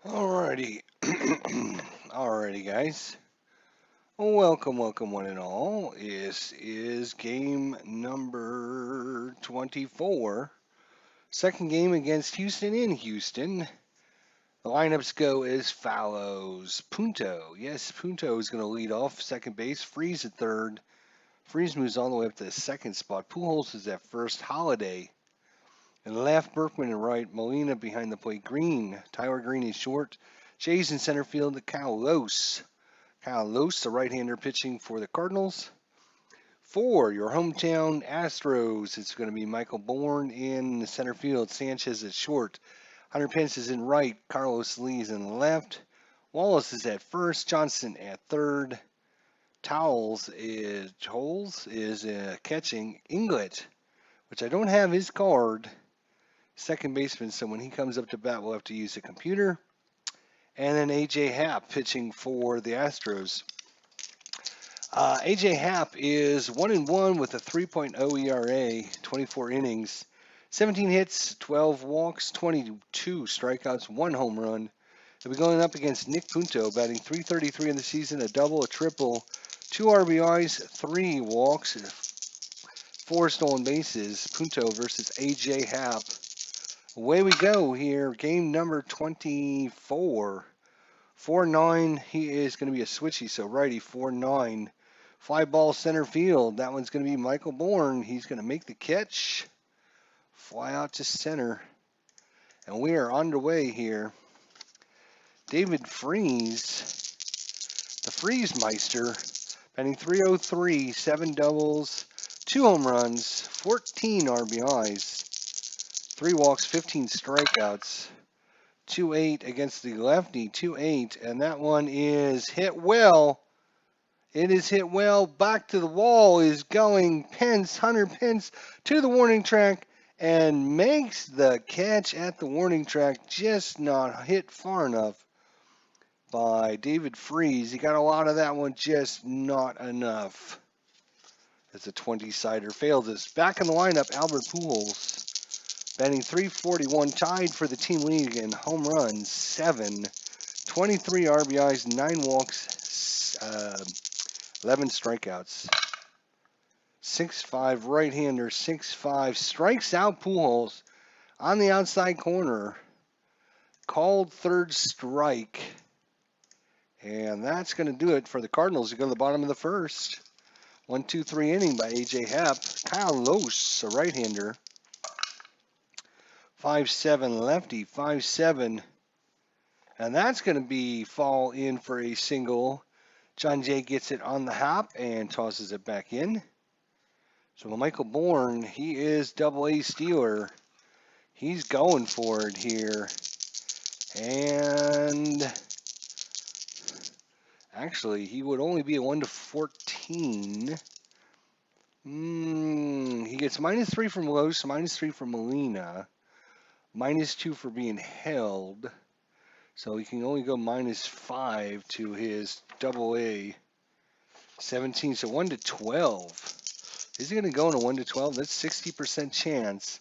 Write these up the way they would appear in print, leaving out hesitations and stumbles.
Alrighty. Alrighty, guys. Welcome, welcome, one and all. This is game number 24. Second game against Houston in Houston. The lineups go as follows. Punto. Yes, Punto is going to lead off second base. Freeze at third. Freeze moves all the way up to the second spot. Pujols is at first. Holiday and left, Berkman in right, Molina behind the plate, Green, Tyler Green is short, Jay's in center field, Kyle Lose, the right-hander pitching for the Cardinals. For your hometown Astros, it's going to be Michael Bourne in the center field, Sanchez at short, Hunter Pence is in right, Carlos Lee is in left, Wallace is at first, Johnson at third, Towles is catching, Inglet, which I don't have his card, second baseman, so when he comes up to bat, we'll have to use a computer. And then A.J. Happ pitching for the Astros. A.J. Happ is 1-1 with a 3.0 ERA, 24 innings, 17 hits, 12 walks, 22 strikeouts, 1 home run. He'll be going up against Nick Punto, batting .333 in the season, a double, a triple, 2 RBIs, 3 walks, 4 stolen bases. Punto versus A.J. Happ. Away we go here. Game number 24. 4-9. He is going to be a switchy, so righty 4-9. Fly ball center field. That one's going to be Michael Bourne. He's going to make the catch. Fly out to center. And we are underway here. David Freeze, the Freeze Meister, batting .303, 7 doubles, 2 home runs, 14 RBIs. 3 walks, 15 strikeouts, 2-8 against the lefty, 2-8, and that one is hit well. It is hit well. Back to the wall is going Pence, Hunter Pence to the warning track and makes the catch at the warning track, just not hit far enough by David Freeze. He got a lot of that one, just not enough. As a 20-sider fails us. Back in the lineup, Albert Pujols. Batting .341, tied for the team lead in home runs, 7, 23 RBIs, 9 walks, 11 strikeouts. 6'5", right-hander, 6'5", strikes out Pujols on the outside corner. Called third strike. And that's going to do it for the Cardinals to go to the bottom of the first. 1-2-3 inning by A.J. Happ. Kyle Lose, a right-hander. 5'7", lefty, 5'7", and that's going to be fall in for a single. John Jay gets it on the hop and tosses it back in. So Michael Bourne, he is double-A Steeler. He's going for it here. And actually, he would only be a 1-14. He gets -3 from Los, -3 from Molina. -2 for being held. So he can only go -5 to his double-A 17. So 1-12. Is he going to go in a 1-12? That's 60% chance.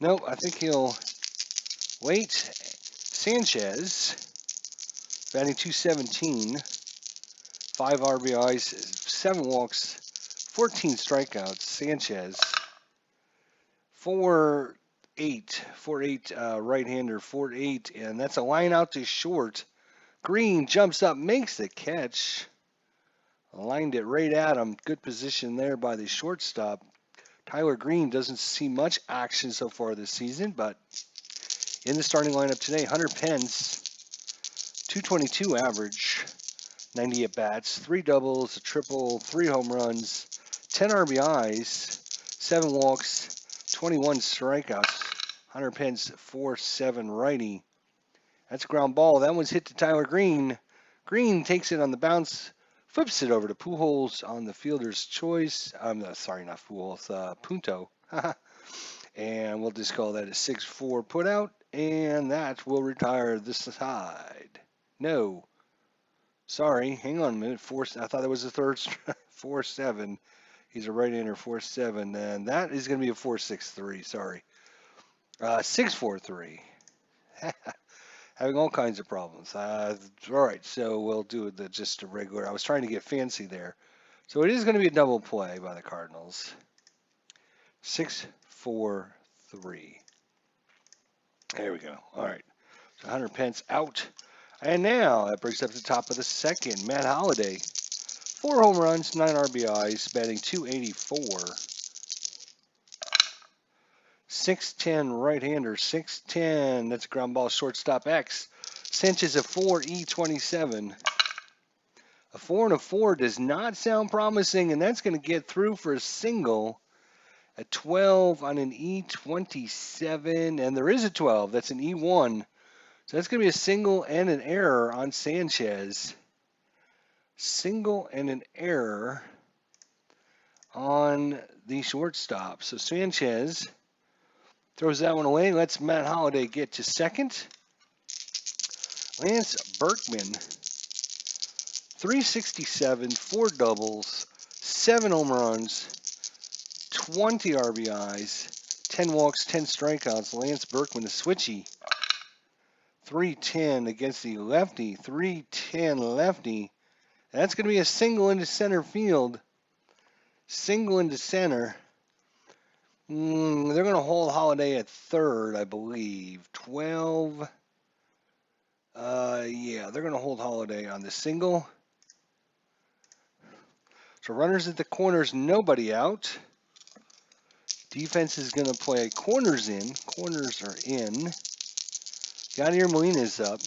Nope, I think he'll wait. Sanchez, batting .217, 5 RBIs, 7 walks, 14 strikeouts. Sanchez, 4'8", right-hander, 4'8", and that's a line out to short. Green jumps up, makes the catch. Lined it right at him. Good position there by the shortstop. Tyler Green doesn't see much action so far this season, but in the starting lineup today, Hunter Pence, .222 average, 90 at-bats, 3 doubles, a triple, 3 home runs, 10 RBIs, 7 walks, 21 strikeouts. Hunter Pence, 4-7 righty. That's a ground ball. That one's hit to Tyler Green. Green takes it on the bounce, flips it over to Pujols on the fielder's choice. Sorry, not Pujols, Punto. And we'll just call that a 6-4 put out, and that will retire this side. No. Sorry, hang on a minute. I thought that was the third 4-7. He's a right-hander, 4-7, and that is going to be a 4-6-3. Sorry, 6-4-3. Having all kinds of problems. All right, so we'll do just a regular. I was trying to get fancy there. So it is going to be a double play by the Cardinals. 6-4-3. There we go. All right. So Hunter Pence out. And now that brings up the top of the second. Matt Holliday. 4 home runs, 9 RBIs, batting .284. 6'10 right-hander, 6'10. That's a ground ball shortstop X. Sanchez a 4, E27. A 4 and a 4 does not sound promising, and that's going to get through for a single. A 12 on an E27, and there is a 12. That's an E1. So that's going to be a single and an error on Sanchez. Single and an error on the shortstop. So Sanchez throws that one away. Lets Matt Holliday get to second. Lance Berkman, 367, 4 doubles, 7 home runs, 20 RBIs, 10 walks, 10 strikeouts. Lance Berkman, the switchy. 310 against the lefty. 310 lefty. That's going to be a single into center field. Single into center. They're going to hold Holliday at third, I believe. 12. Yeah, they're going to hold Holliday on the single. So runners at the corners, nobody out. Defense is going to play corners in. Corners are in. Yadier Molina's up.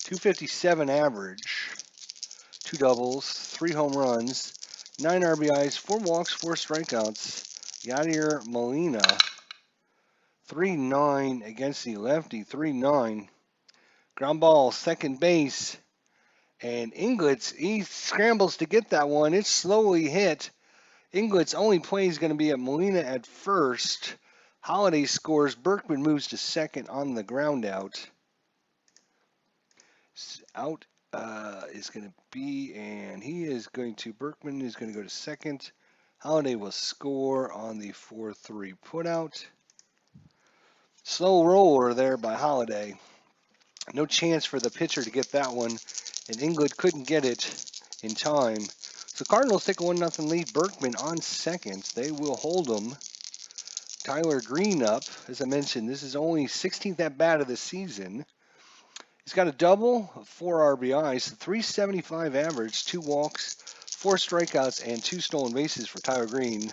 257 average. 2 doubles, 3 home runs, 9 RBIs, 4 walks, 4 strikeouts. Yadier Molina, 3-9 against the lefty, 3-9. Ground ball, second base. And Inglitz, he scrambles to get that one. It's slowly hit. Inglitz' only play is going to be at Molina at first. Holliday scores. Berkman moves to second on the ground out. Out is going to be, and he is going to, Berkman is going to go to second. Holliday will score on the 4-3 putout. Slow roller there by Holliday. No chance for the pitcher to get that one, and Inglet couldn't get it in time. So Cardinals take a 1-0 lead. Berkman on second. They will hold him. Tyler Green up. As I mentioned, this is only 16th at bat of the season. He's got a double, 4 RBIs, 375 average, 2 walks, 4 strikeouts, and 2 stolen bases for Tyler Green.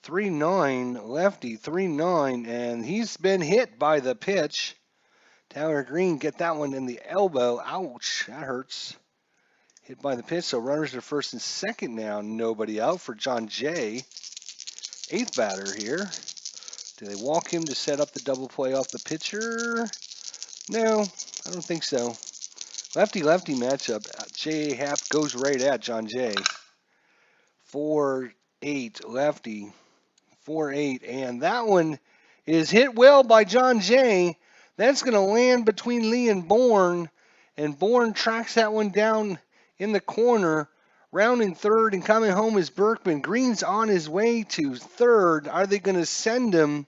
3-9 lefty, 3-9, and he's been hit by the pitch. Tyler Green get that one in the elbow. Ouch, that hurts. Hit by the pitch, so runners are first and second now. Nobody out for John Jay. 8th batter here. Do they walk him to set up the double play off the pitcher? No, I don't think so. Lefty-lefty matchup. J.A. Happ goes right at John Jay. 4-8 lefty. 4-8. And that one is hit well by John Jay. That's going to land between Lee and Bourne. And Bourne tracks that one down in the corner. Rounding third and coming home is Berkman. Green's on his way to third. Are they going to send him?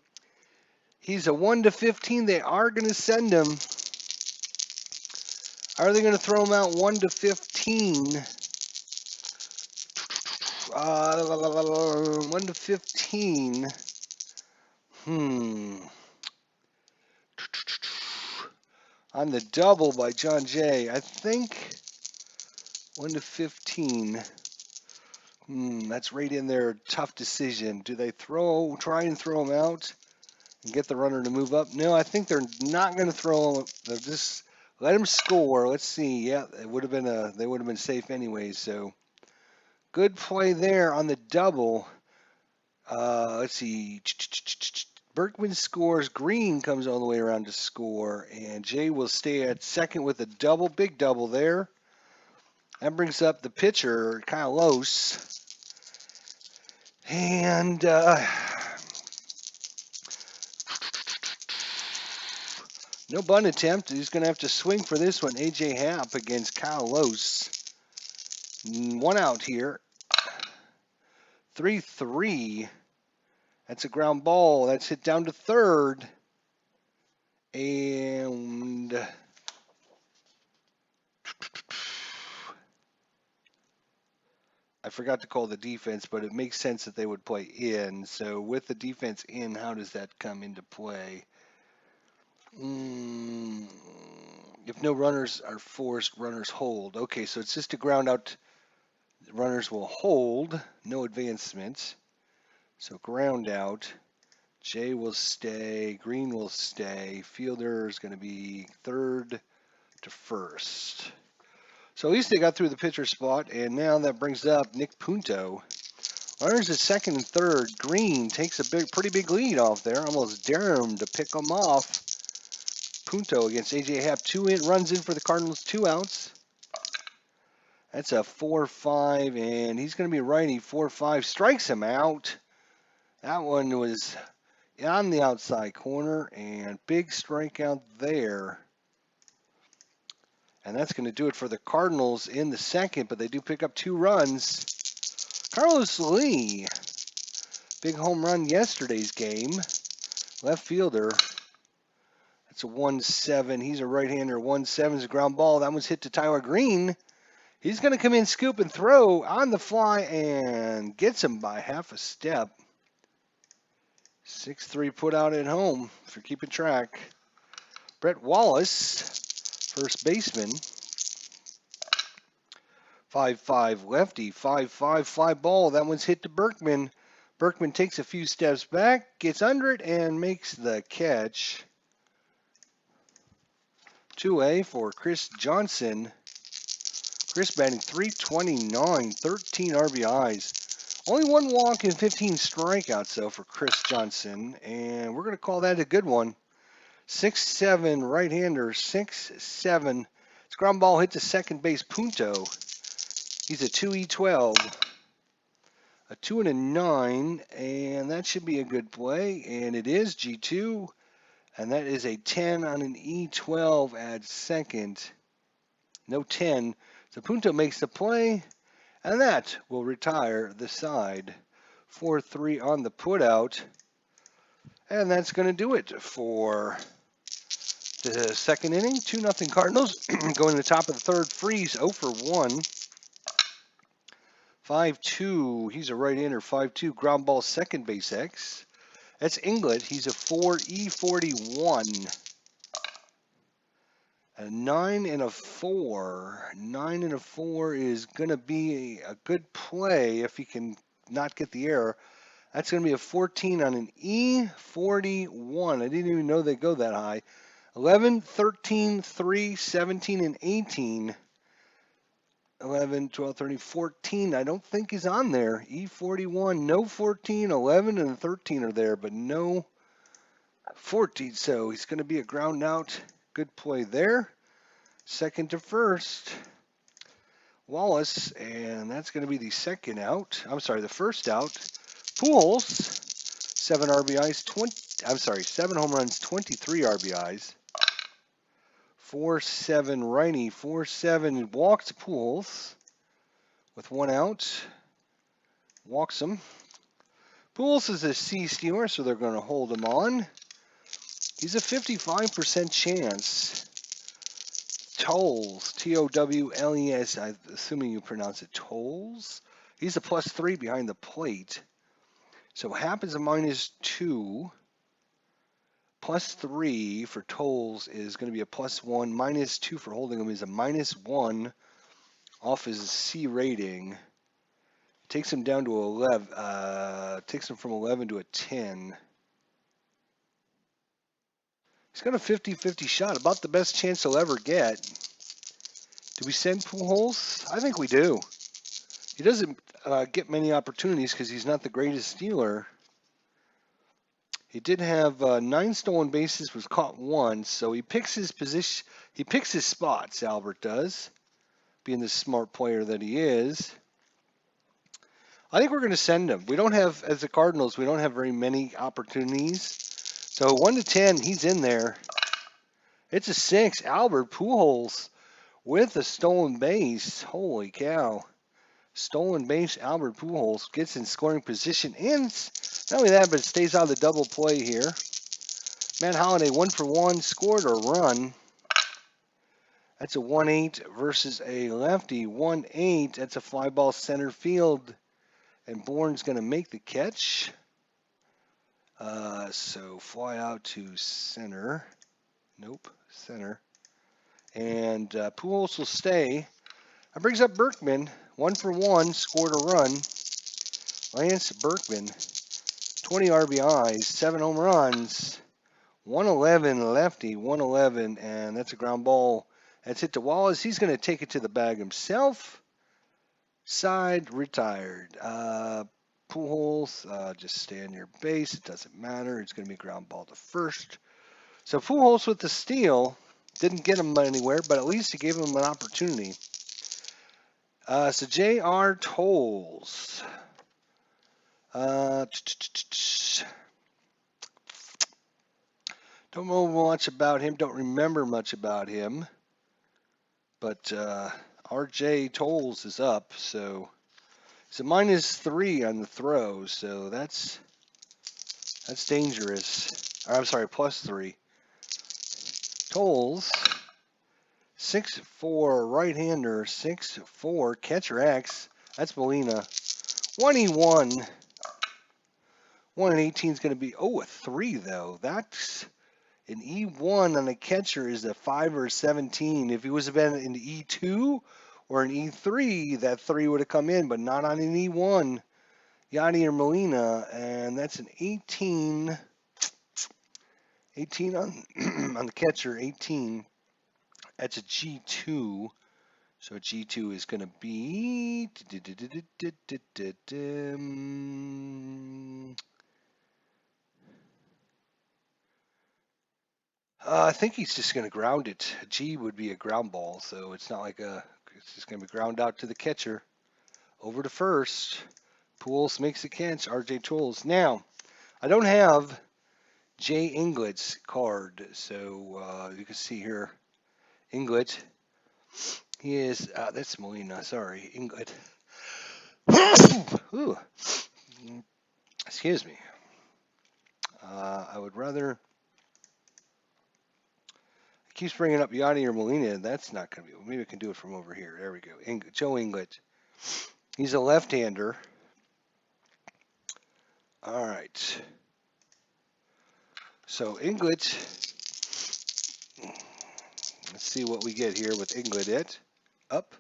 He's a 1-15. They are going to send him. Are they going to throw him out 1-15? 1-15. On the double by John Jay. I think 1-15. That's right in there. Tough decision. Do they try and throw him out and get the runner to move up? No, I think they're not going to throw him. They'll just let him score. Let's see. Yeah, it would have been they would have been safe anyways. So good play there on the double. Let's see. Berkman scores. Green comes all the way around to score, and Jay will stay at second with a double. Big double there. That brings up the pitcher, Kyle Lose. And no bunt attempt. He's going to have to swing for this one. A.J. Happ against Kyle Lose. 1 out here. 3-3. That's a ground ball. That's hit down to third. And I forgot to call the defense, but it makes sense that they would play in. So with the defense in, how does that come into play? If no runners are forced, runners hold. Okay, so it's just a ground out. Runners will hold. No advancements. So ground out. Jay will stay. Green will stay. Fielder is going to be third to first. So at least they got through the pitcher spot, and now that brings up Nick Punto. Runners at second and third. Green takes a pretty big lead off there. Almost dare him to pick him off. Punto against A.J. Happ. 2 runs in for the Cardinals, 2 outs. That's a 4-5, and he's going to be righty. 4-5 strikes him out. That one was on the outside corner, and big strikeout there. And that's going to do it for the Cardinals in the second, but they do pick up 2 runs. Carlos Lee, big home run yesterday's game. Left fielder. That's a 1-7. He's a right-hander. 1-7 is a ground ball. That one's hit to Tyler Green. He's going to come in, scoop, and throw on the fly and gets him by half a step. 6-3 put out at home, if you're keeping track. Brett Wallace, first baseman. 5-5 lefty, 5-5 fly ball. That one's hit to Berkman. Berkman takes a few steps back, gets under it, and makes the catch. 2A for Chris Johnson. Chris batting .329, 13 RBIs. Only 1 walk and 15 strikeouts, though, for Chris Johnson. And we're going to call that a good one. 6-7 right-hander, 6-7. It's ground ball hit to second base, Punto. He's a 2E12. A 2 and a 9, and that should be a good play. And it is G2. And that is a 10 on an E12 at second. No 10. So Punto makes the play, and that will retire the side. 4-3 on the putout. And that's going to do it for the second inning. 2-0 Cardinals. Going to the top of the third. Freeze 0 for 1. 5-2. He's a right-hander. 5-2. Ground ball second base X. That's Inglet. He's a 4E41. A 9 and a 4. 9 and a 4 is going to be a good play if he can not get the error. That's going to be a 14 on an E41. I didn't even know they go that high. 11, 13, 3, 17, and 18. 11, 12, 13, 14. I don't think he's on there. E41, no 14, 11, and 13 are there, but no 14. So he's going to be a ground out. Good play there. Second to first. Wallace, and that's going to be the second out. I'm sorry, the first out. Pujols, 7 RBIs, 7 home runs, 23 RBIs. 4-7 righty, 4-7 walks Pujols with 1 out. Walks him. Pujols is a C steamer, so they're going to hold him on. He's a 55% chance. Tolles, T-O-W-L-E-S, I'm assuming you pronounce it Tolles. He's a +3 behind the plate. So Happ is a -2. +3 for Tolles is going to be a +1. -2 for holding him is a -1 off his C rating. Takes him down to 11. Takes him from 11 to a 10. He's got a 50-50 shot, about the best chance he'll ever get. Do we send Pujols? I think we do. He doesn't get many opportunities because he's not the greatest stealer. He did have 9 stolen bases, was caught once, so he picks his position. He picks his spots, Albert does, being the smart player that he is. I think we're going to send him. We don't have, as the Cardinals, we don't have very many opportunities. So 1 to 10, he's in there. It's a 6. Albert Pujols with a stolen base. Holy cow. Stolen base, Albert Pujols gets in scoring position, and not only that, but stays out of the double play here. Matt Holliday, 1 for 1, scored a run. That's a 1-8 versus a lefty. 1-8. That's a fly ball center field. And Bourne's going to make the catch. So fly out to center. Nope, center. And Pujols will stay. That brings up Berkman. 1 for 1, scored a run. Lance Berkman, 20 RBIs, 7 home runs. 111 lefty, 111, and that's a ground ball. That's hit to Wallace. He's going to take it to the bag himself. Side retired. Pujols, just stay on your base. It doesn't matter. It's going to be ground ball to first. So Pujols with the steal. Didn't get him anywhere, but at least he gave him an opportunity. So J.R. Tolles. Don't know much about him. Don't remember much about him. But R.J. Tolles is up, so it's a -3 on the throw. So that's dangerous. Or, I'm sorry, +3. Tolles, 6'4", right-hander, 6'4", catcher X. That's Molina. 1E1. 1-18 is going to be, a 3 though. That's an E1 on the catcher is a 5 or a 17. If he was been an E2 or an E3, that 3 would have come in, but not on an E1. Yadi or Molina, and that's an 18. 18 on on the catcher, 18. That's a G2. So G2 is going to be I think he's just going to ground it. A G would be a ground ball, so it's not like it's just going to be ground out to the catcher. Over to first. Pujols makes the catch. R.J. Tolles. Now, I don't have Jay Inglett's card, so you can see here, Inglett. He is, that's Molina, sorry, Inglett. Ooh. Excuse me. I would rather, it keeps bringing up Yadi or Molina, and that's not going to be, maybe I can do it from over here. There we go. Joe Inglett. He's a left-hander. All right. So Inglett, let's see what we get here with Inglett. Up.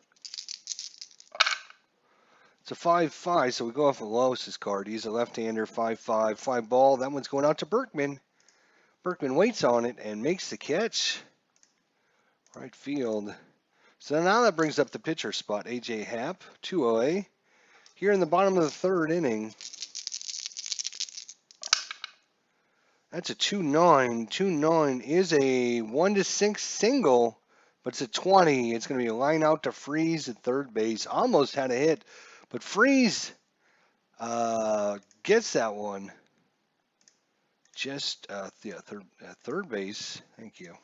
It's a 5-5, so we go off of Lois's card. He's a left-hander, 5-5, fly ball. That one's going out to Berkman. Berkman waits on it and makes the catch. Right field. So now that brings up the pitcher spot. A.J. Happ, 2-0. Here in the bottom of the third inning. That's a 2-9. 2-9 is a 1-6 single, but it's a 20. It's going to be a line out to Freeze at third base. Almost had a hit, but Freeze gets that one. Just third base. Thank you.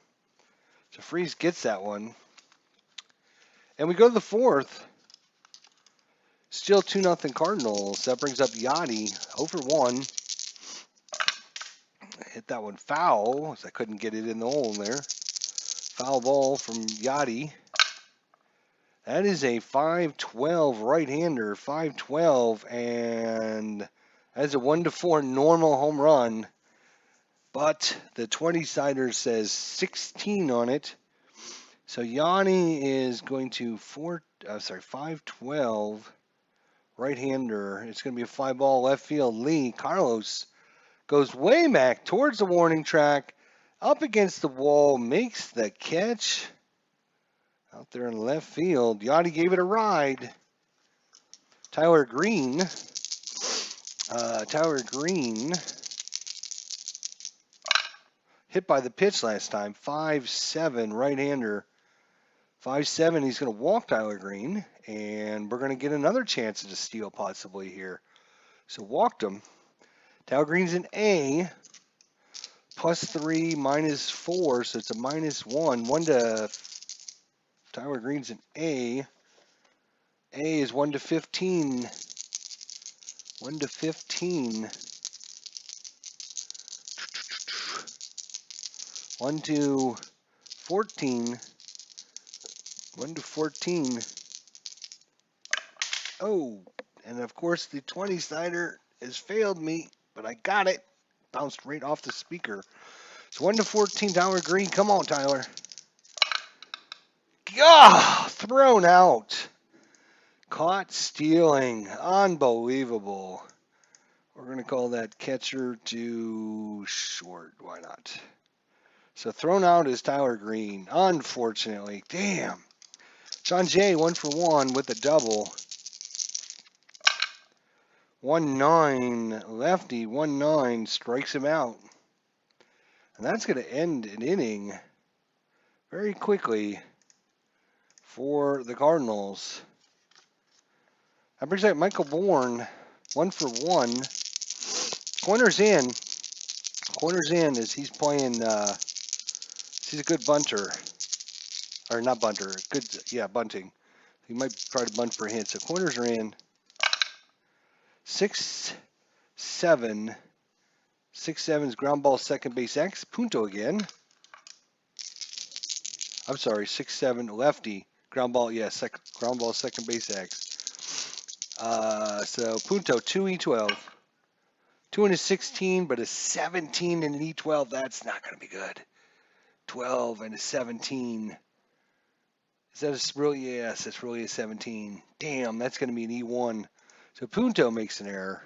So Freeze gets that one. And we go to the fourth. Still 2-0 Cardinals. That brings up Yadi, 0 for 1. Hit that one foul, as I couldn't get it in the hole there. Foul ball from Yadi. That is a 5-12 right-hander, 5-12, and that's a 1-4 normal home run. But the 20-sider says 16 on it. So Yanni is going to 5-12 right-hander. It's going to be a fly ball left field. Lee Carlos goes way back towards the warning track, up against the wall, makes the catch. Out there in left field. Yachty gave it a ride. Tyler Green. Hit by the pitch last time. 5-7 right-hander. 5-7. He's going to walk Tyler Green. And we're going to get another chance at a steal possibly here. So walked him. Tyler Green's an A. +3, -4. So it's a -1. 1 to Tyler Green's an A. A is 1 to 15. 1 to 15. 1 to 14. 1 to 14. Oh, and of course the 20 sider has failed me, but I got it. Bounced right off the speaker. It's 1 to 14, Tyler Green. Come on, Tyler. Ah, thrown out. Caught stealing. Unbelievable. We're going to call that catcher to short. Why not? So thrown out is Tyler Green. Unfortunately. Damn. John Jay, 1 for 1 with a double. 1-9 lefty. 1-9 strikes him out. And that's going to end an inning very quickly for the Cardinals. That brings up Michael Bourne, 1 for 1. Corner's in. Corner's in as he's playing. He's a good bunter. Or not bunter. Good, yeah, bunting. He might try to bunt for a hit. So corners are in. 6-7. 6-7's ground ball second base X. Punto again. I'm sorry, 6-7 lefty. Ground ball, yeah, ground ball second base X. So Punto, 2E12. 2 and a 16, but a 17 and an E12. That's not going to be good. 12 and a 17. Is that a really? Yes, it's really a 17. Damn, that's going to be an E1. So Punto makes an error.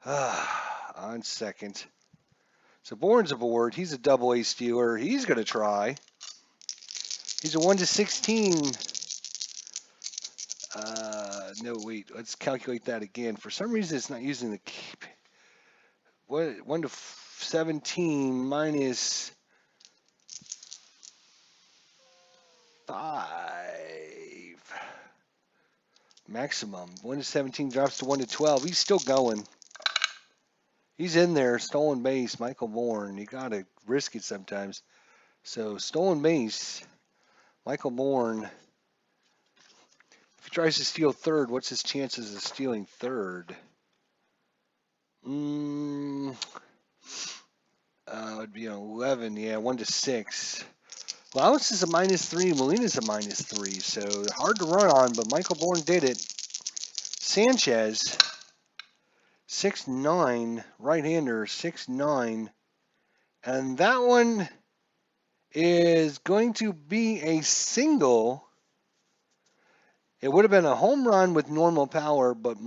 On second. So Bourne's aboard. He's a double-A stealer. He's going to try. He's a 1 to 16. No, wait. Let's calculate that again. For some reason, it's not using the 1 to 17 minus 5. Maximum. 1 to 17 drops to 1 to 12. He's still going. He's in there. Stolen base. Michael Bourne. You got to risk it sometimes. So stolen base. Michael Bourne. If he tries to steal third, what's his chances of stealing third? It'd be an 11. Yeah, 1 to 6. Laos is a -3. Molina's a -3. So hard to run on, but Michael Bourne did it. Sanchez, 6'9", right-hander, 6'9". And that one is going to be a single. It would have been a home run with normal power, but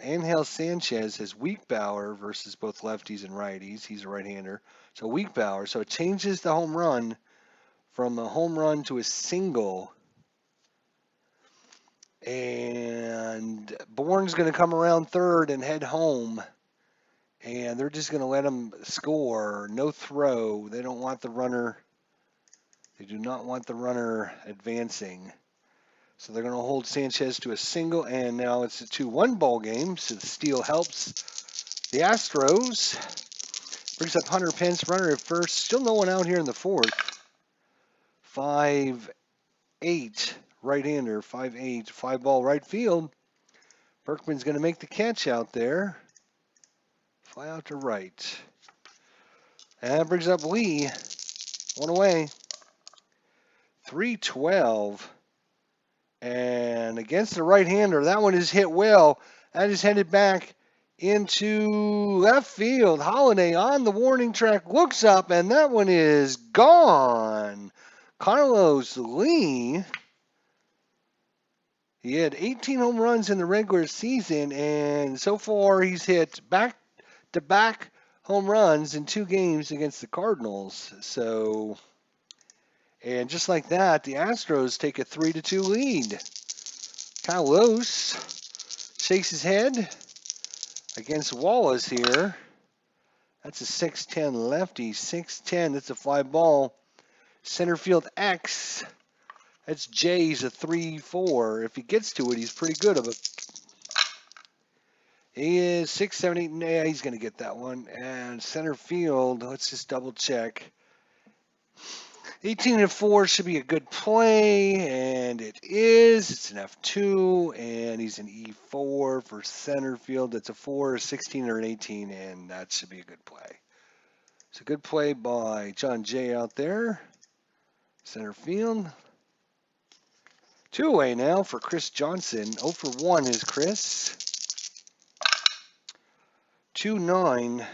Angel Sanchez has weak power versus both lefties and righties. He's a right-hander, so weak power. So it changes the home run from a home run to a single. And Bourne's going to come around third and head home. And they're just going to let him score. No throw. They don't want the runner. They do not want the runner advancing. So they're going to hold Sanchez to a single. And now it's a 2-1 ball game. So the steal helps the Astros. Brings up Hunter Pence, runner at first. Still no one out here in the fourth. 5-8. Right-hander, 5'8", 5-ball right field. Berkman's going to make the catch out there. Fly out to right. And that brings up Lee. 1 away. 3-12. And against the right-hander, that one is hit well. That is headed back into left field. Holiday on the warning track, looks up, and that one is gone. Carlos Lee. He had 18 home runs in the regular season, and so far he's hit back-to-back home runs in 2 games against the Cardinals. So, and just like that, the Astros take a 3-2 lead. Carlos shakes his head against Wallace here. That's a 6'10 lefty, 6'10. That's a fly ball. Center field X. That's Jay's a 3-4. If he gets to it, he's pretty good of a. He is 6, 7, 8. Yeah, he's going to get that one. And center field, let's just double check. 18-4 should be a good play, and it is. It's an F2, and he's an E4 for center field. It's a 4, a 16, or an 18, and that should be a good play. It's a good play by John Jay out there. Center field. 2 away now for Chris Johnson. 0 for 1 is Chris. 2-9.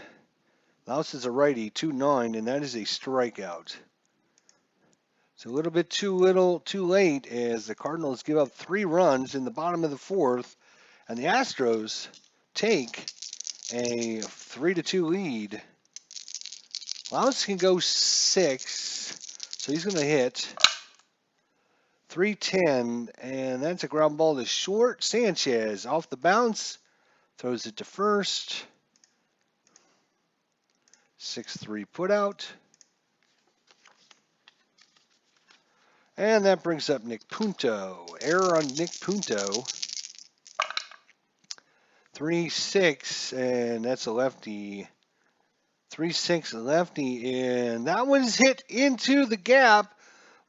Laos is a righty. 2-9, and that is a strikeout. It's a little bit too late as the Cardinals give up 3 runs in the bottom of the 4th, and the Astros take a 3-2 lead. Laos can go 6, so he's going to hit 3-10, and that's a ground ball to short. Sanchez off the bounce, throws it to first. 6-3 put out. And that brings up Nick Punto. Error on Nick Punto. 3-6, and that's a lefty. 3-6 lefty, and that one's hit into the gap.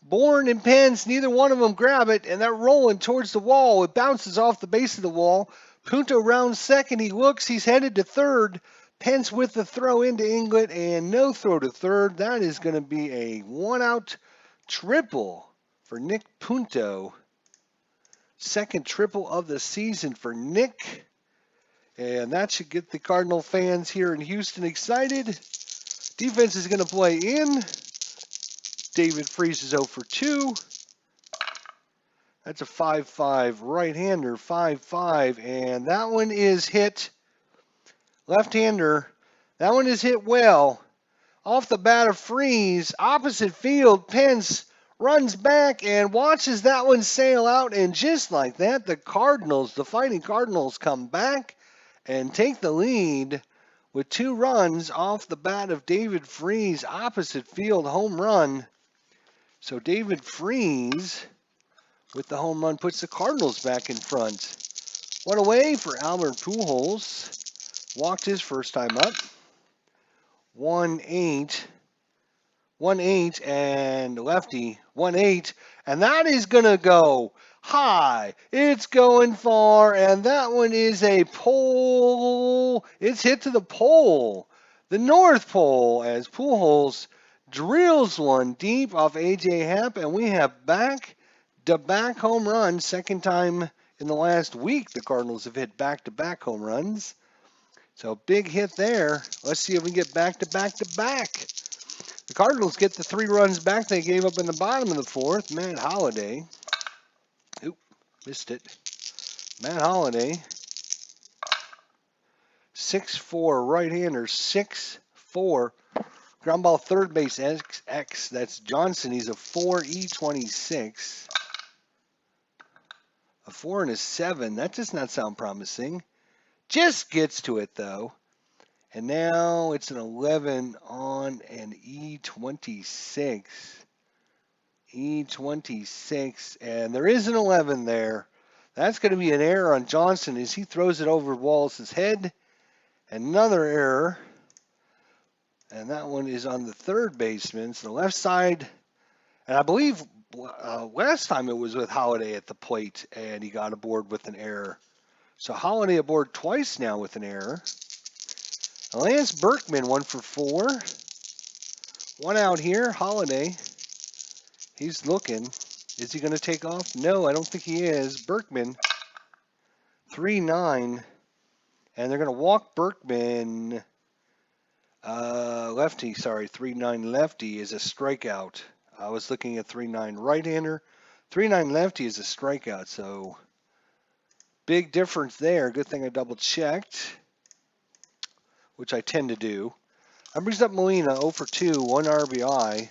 Bourne and Pence, neither one of them grab it, and that rolling towards the wall. It bounces off the base of the wall. Punto rounds second. He looks. He's headed to third. Pence with the throw into Inglet, and no throw to third. That is going to be a 1-out triple for Nick Punto. Second triple of the season for Nick. And that should get the Cardinal fans here in Houston excited. Defense is going to play in. David Freese is 0 for 2. That's a 5-5 right-hander, 5-5. And that one is hit. Left-hander. That one is hit well. Off the bat of Freese. Opposite field. Pence runs back and watches that one sail out. And just like that, the Cardinals, the Fighting Cardinals, come back and take the lead with 2 runs off the bat of David Freese. Opposite field home run. So David Freese with the home run puts the Cardinals back in front. One away for Albert Pujols. Walked his first time up. 1-8. 1-8 and lefty. 1-8. And that is going to go high. It's going far. And that one is a pole. It's hit to the pole. The North Pole as Pujols drills one deep off A.J. Happ. And we have back-to-back home runs. Second time in the last week the Cardinals have hit back-to-back home runs. So big hit there. Let's see if we can get back-to-back-to-back. The Cardinals get the 3 runs back they gave up in the bottom of the 4th. Matt Holliday. Oop, missed it. Matt Holliday. 6-4 right-hander. 6-4. Ground ball third base X. That's Johnson. He's a 4 E26. A 4 and a 7. That does not sound promising. Just gets to it, though. And now it's an 11 on an E26. E26. And there is an 11 there. That's going to be an error on Johnson as he throws it over Wallace's head. Another error. And that one is on the third baseman. So the left side. And I believe last time it was with Holliday at the plate. And he got aboard with an error. So Holliday aboard twice now with an error. Lance Berkman, 1 for 4. 1 out here. Holliday. He's looking. Is he going to take off? No, I don't think he is. Berkman. 3-9. And they're going to walk Berkman. Lefty, sorry. 3-9 lefty is a strikeout. I was looking at 3-9 right-hander. 3-9 lefty is a strikeout. So big difference there. Good thing I double checked, which I tend to do. That brings up Molina, 0 for 2, 1 RBI.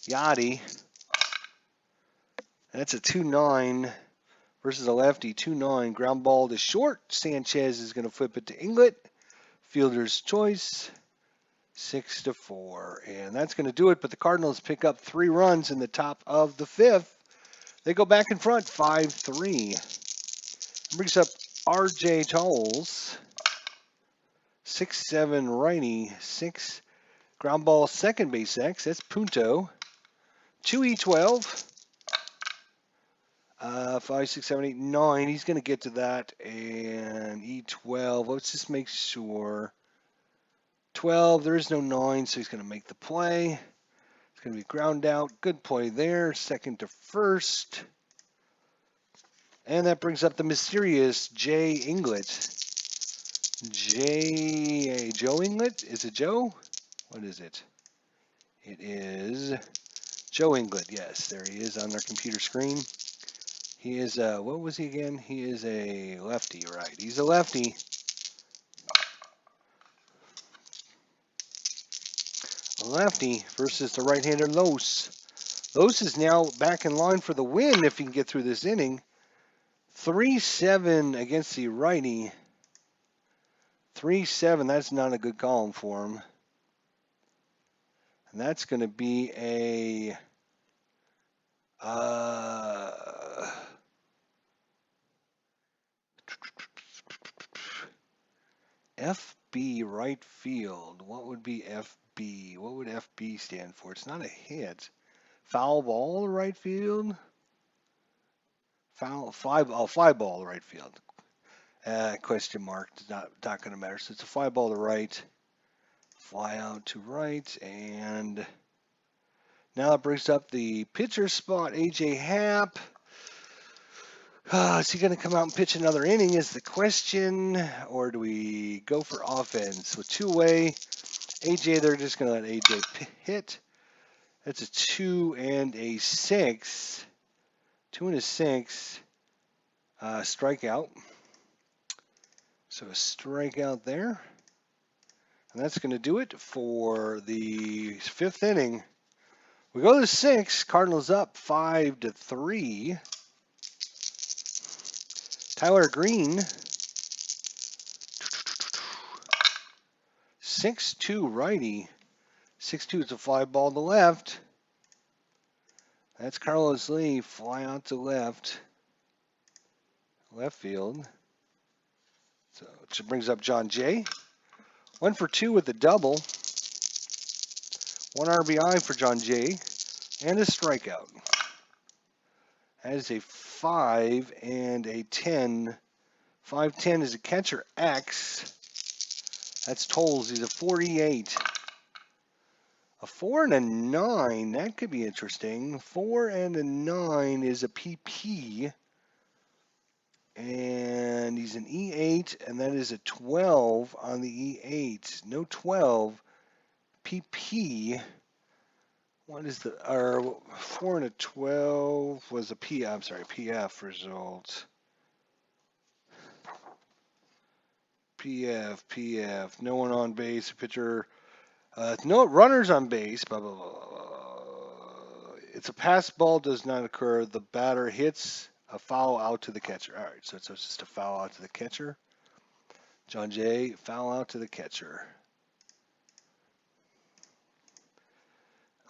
Yachty. That's a 2-9 versus a lefty. 2-9. Ground ball to short. Sanchez is going to flip it to Inglet. Fielder's choice. 6-4. And that's going to do it. But the Cardinals pick up 3 runs in the top of the 5th. They go back in front, 5-3. Brings up R.J. Tolles. 6-7 righty. 6 ground ball second base X. That's Punto. 2E12. 5, 6, 7, 8, 9. He's going to get to that. And E12. Let's just make sure. 12. There is no 9, so he's going to make the play. It's going to be ground out. Good play there. Second to first. And that brings up the mysterious Jay Inglet. Joe Inglet? Is it Joe? What is it? It is Joe Inglet. Yes, there he is on our computer screen. He is, what was he again? He is a lefty, right? He's a lefty. A lefty versus the right-hander Los. Los is now back in line for the win if he can get through this inning. 3-7 against the righty. 3-7, that's not a good column for him. And that's going to be a FB right field. What would be FB? What would FB stand for? It's not a hit. Foul ball right field? Fly ball right field. Question mark. Not going to matter. So it's a fly ball to right. Fly out to right. And now it brings up the pitcher spot. A.J. Happ. Is he going to come out and pitch another inning is the question. Or do we go for offense? With two-way. A.J., they're just going to let A.J. hit. That's a 2 and a 6. 2 and a 6. Strikeout. So a strikeout there. And that's going to do it for the 5th inning. We go to 6. Cardinals up 5-3. Tyler Green. 6-2 righty. 6-2 is a fly ball to left. That's Carlos Lee. Fly out to left. Left field. So it brings up John Jay. 1 for 2 with a double. 1 RBI for John Jay. And a strikeout. That is a 5 and a 10. 5-10 is a catcher X. That's tolls. He's a 48. A 4 and a 9. That could be interesting. 4 and a 9 is a PP. And he's an E8, and that is a 12 on the E8. No 12. PP. What is the, or 4 and a 12 was a P, I'm sorry, PF result. PF. No one on base. Pitcher. No runners on base. Blah, blah, blah, blah. It's a pass ball does not occur. The batter hits a foul out to the catcher. All right, so it's just a foul out to the catcher. John Jay, foul out to the catcher.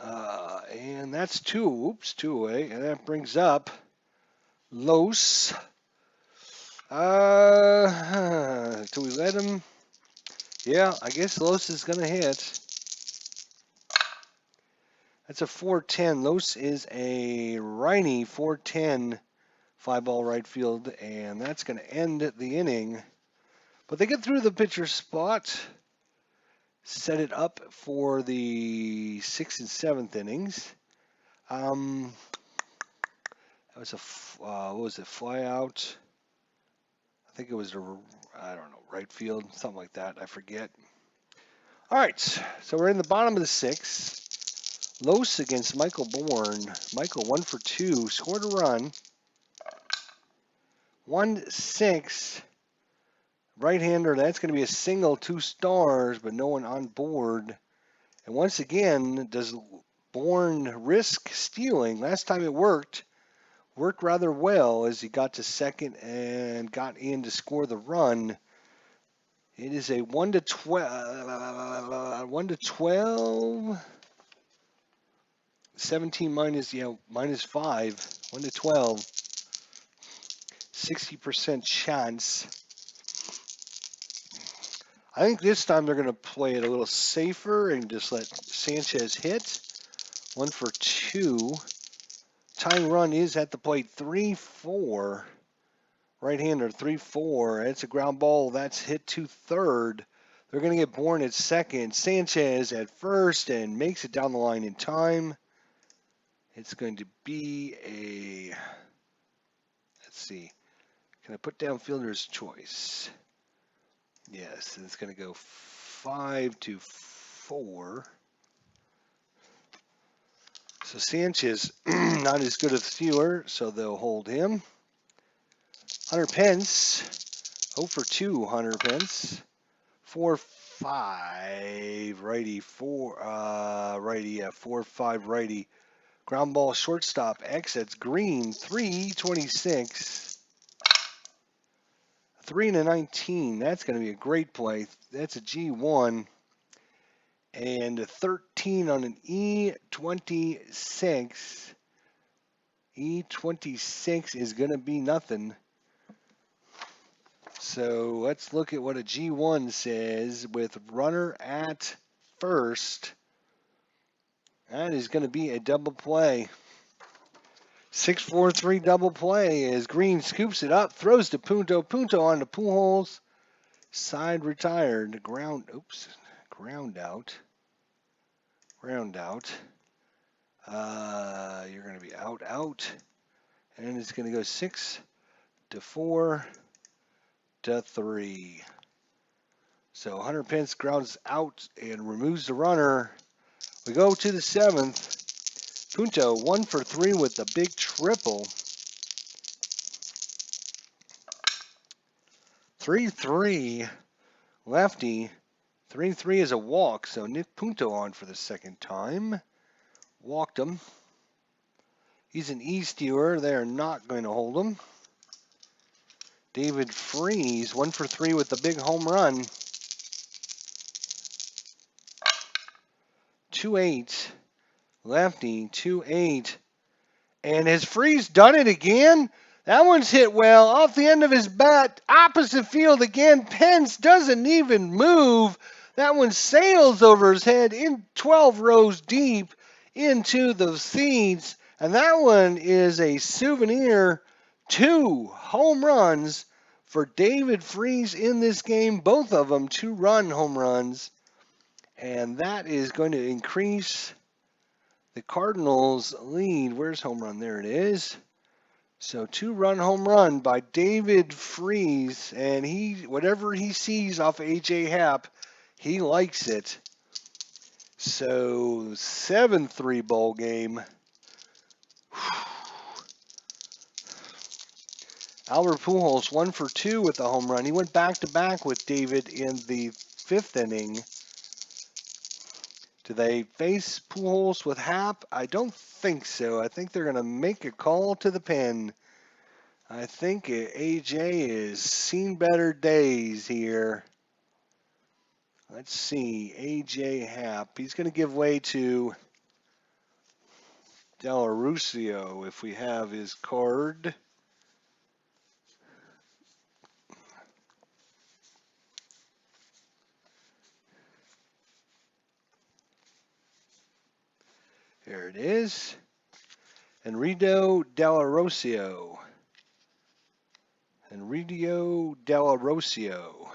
And that's 2. Oops, 2 away. And that brings up Los. Do we let him? Yeah, I guess Los is going to hit. That's a 4-10. Los is a righty 4-10 fly ball right field, and that's going to end the inning. But they get through the pitcher spot, set it up for the 6th and 7th innings. That was a what was it? Fly out. I think it was I don't know, right field, something like that. I forget. All right, so we're in the bottom of the 6th. Los against Michael Bourne. Michael 1 for 2, scored a run. 1-6. Right-hander, that's going to be a single, 2 stars, but no one on board. And once again, does Bourne risk stealing? Last time it worked rather well as he got to second and got in to score the run. It is a 1-12. 17 minus 5. 1-12. 60% chance. I think this time they're going to play it a little safer and just let Sanchez hit. 1 for 2. Tying run is at the plate. 3-4. Right-hander, 3-4. It's a ground ball. That's hit to third. They're going to get Bourne at second. Sanchez at first and makes it down the line in time. It's going to be a, let's see, can I put down fielder's choice? Yes, it's going to go 5-4. So Sanchez not as good a stealer, so they'll hold him. Hunter Pence, 0 for 2, Hunter Pence. 4-5 righty, 4 righty, yeah, 4-5 righty. Ground ball shortstop exits green, 326. 3-19. That's going to be a great play. That's a G1. And a 13 on an E26. E26 is going to be nothing. So let's look at what a G1 says with runner at first. That is going to be a double play. 6-4-3 double play as Green scoops it up, throws to Punto. Punto on the Pujols. Side retired. Ground out. Ground out. You're going to be out. And it's going to go 6-4-3. So Hunter Pence grounds out and removes the runner. We go to the 7th. Punto 1 for 3 with the big triple. 3-3 lefty. 3-3 is a walk, so Nick Punto on for the second time. Walked him. He's an E-stealer. They're not going to hold him. David Freese 1 for 3 with the big home run. 2-8 lefty. 2-8. And has Freese done it again? That one's hit well off the end of his bat. Opposite field again. Pence doesn't even move. That one sails over his head in 12 rows deep into the seats. And that one is a souvenir. 2 home runs for David Freese in this game. Both of them 2-run home runs. And that is going to increase the Cardinals' lead. Where's home run? There it is. So 2-run home run by David Freese, and whatever he sees off of A.J. Happ, he likes it. So 7-3 ball game. Albert Pujols 1 for 2 with the home run. He went back-to-back with David in the 5th inning. Do they face Pujols with Happ? I don't think so. I think they're going to make a call to the pen. I think AJ has seen better days here. Let's see. AJ Happ. He's going to give way to Delarusso if we have his card. There it is. Enrico Delarusso. Enrico Delarusso.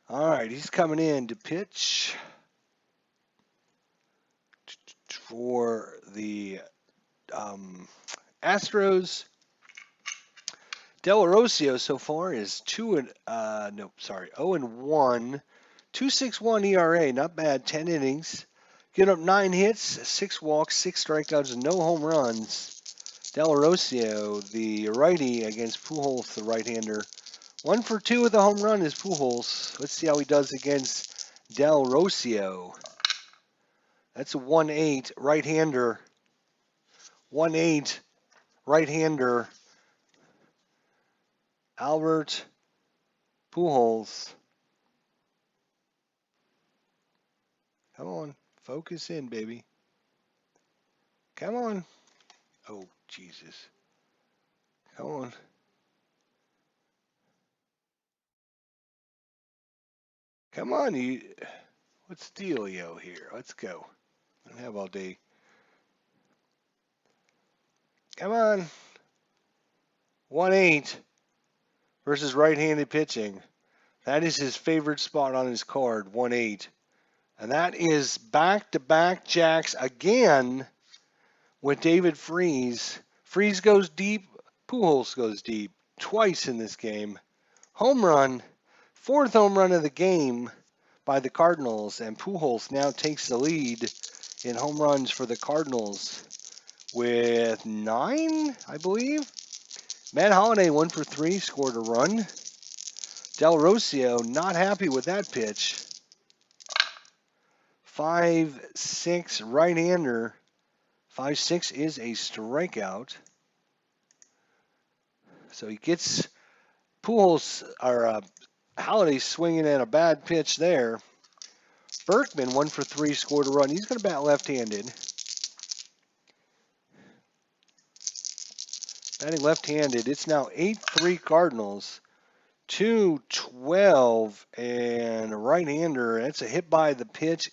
All right, he's coming in to pitch for the Astros. Delarusso so far is 0-1, 2.61 ERA, not bad. 10 innings, given up 9 hits, 6 walks, 6 strikeouts, and no home runs. Delarusso, the righty against Pujols, the right-hander. 1 for 2 with a home run is Pujols. Let's see how he does against Delarusso. That's a 1-8 right-hander. 1-8 right-hander. Albert Pujols. Come on, focus in, baby. Come on. Oh, Jesus. Come on. Come on, what's the dealio here? Let's go. I don't have all day. Come on. 1-8 versus right-handed pitching. That is his favorite spot on his card, 1-8. And that is back-to-back jacks again with David Freese. Freese goes deep. Pujols goes deep. Twice in this game. Home run. Fourth home run of the game by the Cardinals. And Pujols now takes the lead in home runs for the Cardinals with 9, I believe. Matt Holliday, 1 for 3, scored a run. Del Rocio, not happy with that pitch. 5-6 right-hander. 5-6 is a strikeout. So he gets Pujols, or Holliday swinging at a bad pitch there. Berkman, 1 for 3, scored a run. He's going to bat left-handed. Batting left-handed. It's now 8-3 Cardinals. 2-12 and a right-hander. That's a hit by the pitch.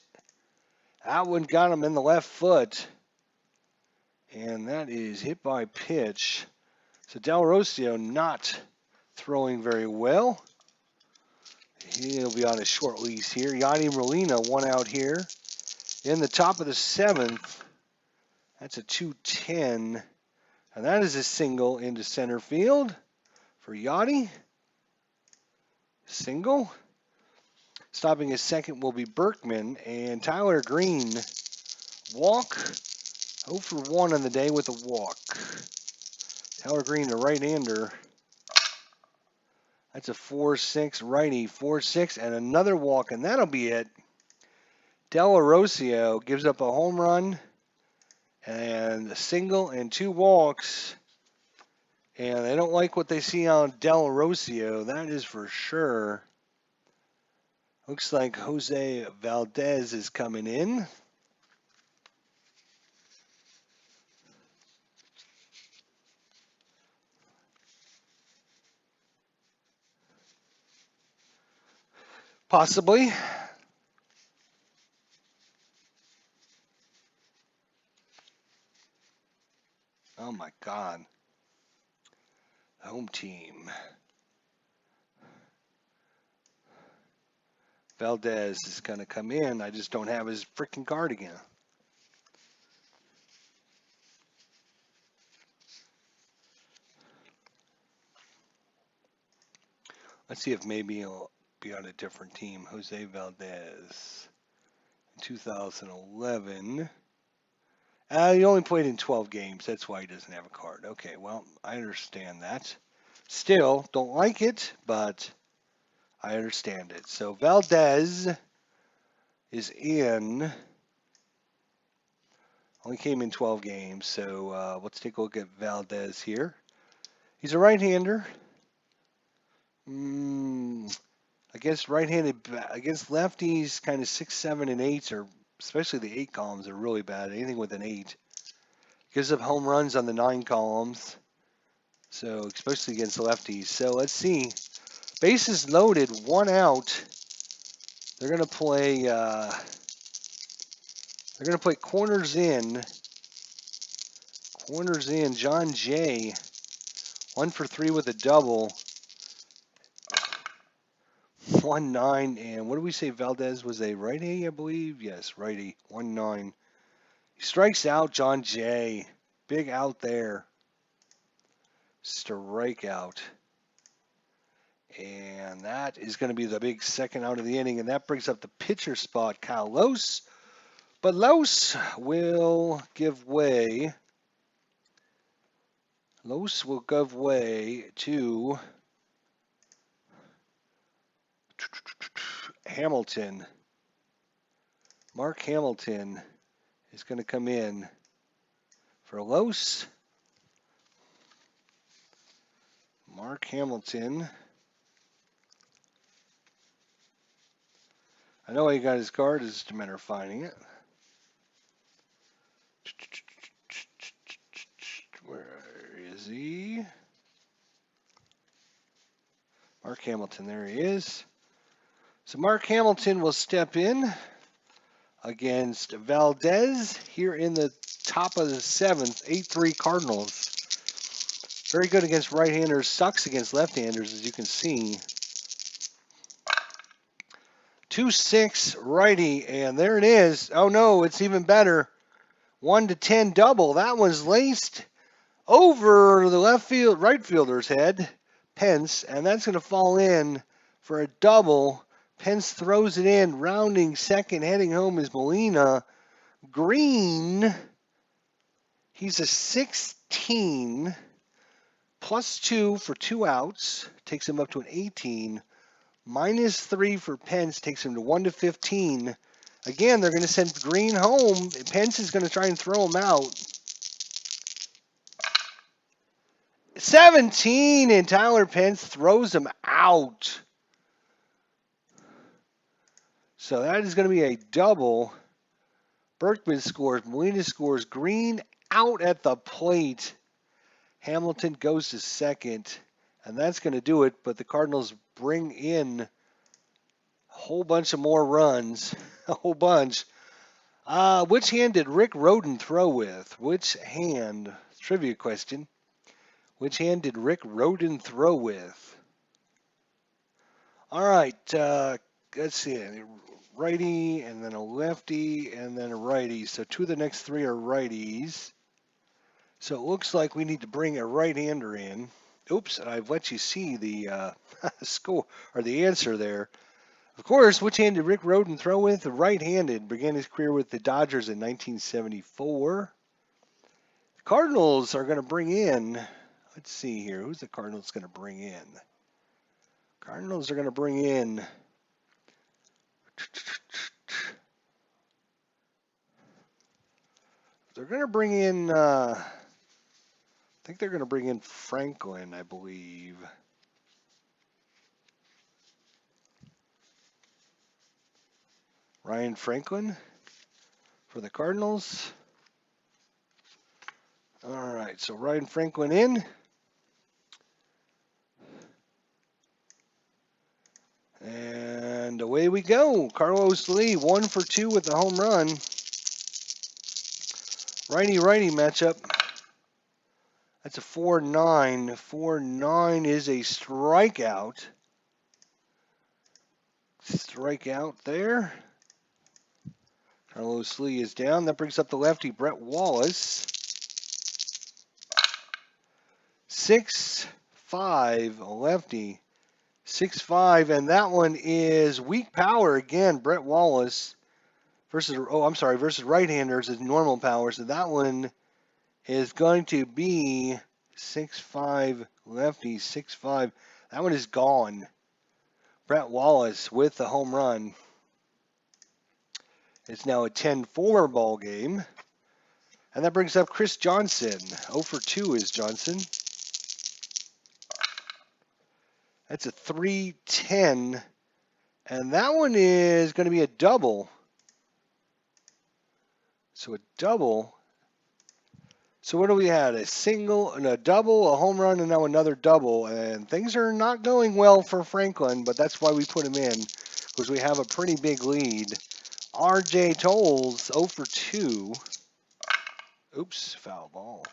That one got him in the left foot. And that is hit by pitch. So Del Rocio not throwing very well. He'll be on a short lease here. Yadi Molina, 1 out here. In the top of the 7th. That's a 2-10. And that is a single into center field for Yadi. Single. Stopping his second will be Berkman. And Tyler Green, walk. 0 for 1 on the day with a walk. Tyler Green, the right-hander. That's a 4-6 righty. 4-6 and another walk, and that'll be it. Del Rocio gives up a home run and a single and 2 walks. And they don't like what they see on Del Rocio, that is for sure. Looks like Jose Valdez is coming in. Possibly. Oh my God. Home team. Valdez is going to come in. I just don't have his freaking card again. Let's see if maybe he'll be on a different team. Jose Valdez. 2011. He only played in 12 games. That's why he doesn't have a card. Okay, well, I understand that. Still, don't like it, but I understand it. So Valdez is in. Only came in 12 games. So let's take a look at Valdez here. He's a right-hander. Against right-handed, against lefties, kind of 6, 7, and 8s are, especially the 8 columns, are really bad. Anything with an 8 gives up home runs on the 9 columns. So especially against lefties. So let's see. Bases loaded, 1 out. They're gonna play. They're gonna play corners in. Corners in. John Jay, 1 for 3 with a double. 1-9, and what do we say? Valdez was a righty, I believe. Yes, righty. 1-9. He strikes out John Jay. Big out there. Strikeout. And that is going to be the big second out of the inning, and that brings up the pitcher spot, Kyle Lose. But Lose will give way. Lose will give way to Hamilton. Mark Hamilton is going to come in for Lose. Mark Hamilton. I know he got his card. It's just a matter of finding it. Where is he? Mark Hamilton. There he is. So Mark Hamilton will step in against Valdez here in the top of the 7th, 8-3 Cardinals. Very good against right-handers, sucks against left-handers, as you can see. 2-6 righty, and there it is. Oh no, it's even better. 1-10 double. That one's laced over the right fielder's head, Pence, and that's going to fall in for a double. Pence throws it in, rounding second, heading home is Molina. Green, he's a 16, +2 for 2 outs, takes him up to an 18. -3 for Pence takes him to 1-15. Again, they're going to send Green home. Pence is going to try and throw him out. 17, and Tyler Pence throws him out. So that is going to be a double. Berkman scores. Molina scores. Green out at the plate. Hamilton goes to second. And that's going to do it. But the Cardinals bring in a whole bunch of more runs. A whole bunch. Which hand did Rick Rhoden throw with? Which hand? Trivia question. Which hand did Rick Rhoden throw with? All right. Let's see. Righty, and then a lefty, and then a righty. So 2 of the next 3 are righties. So it looks like we need to bring a right-hander in. Oops, I've let you see the score or the answer there. Of course, which hand did Rick Rhoden throw with? Right-handed. Began his career with the Dodgers in 1974. The Cardinals are going to bring in, let's see here, who's the Cardinals going to bring in? Cardinals are going to bring in, they're going to bring in, I think they're going to bring in Franklin, I believe. Ryan Franklin for the Cardinals. All right, so Ryan Franklin in. And away we go. Carlos Lee, 1 for 2 with the home run. Righty-righty matchup. That's a 4-9. 4-9 is a strikeout. Strikeout there. Carlos Lee is down. That brings up the lefty, Brett Wallace. 6-5, lefty. 6-5, and that one is weak power again. Brett Wallace versus right-handers is normal power. So that one is going to be 6-5 lefty, 6-5. That one is gone. Brett Wallace with the home run. It's now a 10-4 ball game. And that brings up Chris Johnson. 0 for 2 is Johnson. That's a 3-10. And that one is going to be a double. So a double. So what do we have? A single and a double, a home run, and now another double. And things are not going well for Franklin, but that's why we put him in, because we have a pretty big lead. R.J. Tolles, 0 for 2. Oops, foul ball.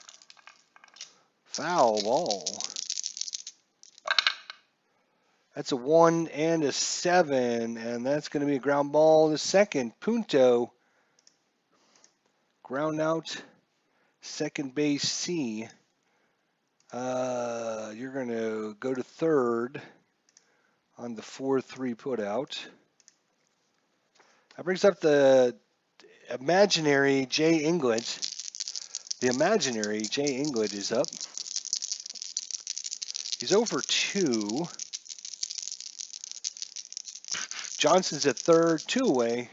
Foul ball. That's a 1 and a 7, and that's going to be a ground ball to second. Punto. Ground out. Second base C. You're going to go to third on the 4-3 put out. That brings up the imaginary Jay Inglet. The imaginary Jay Inglet is up. He's 0 for 2. Johnson's at third, 2 away.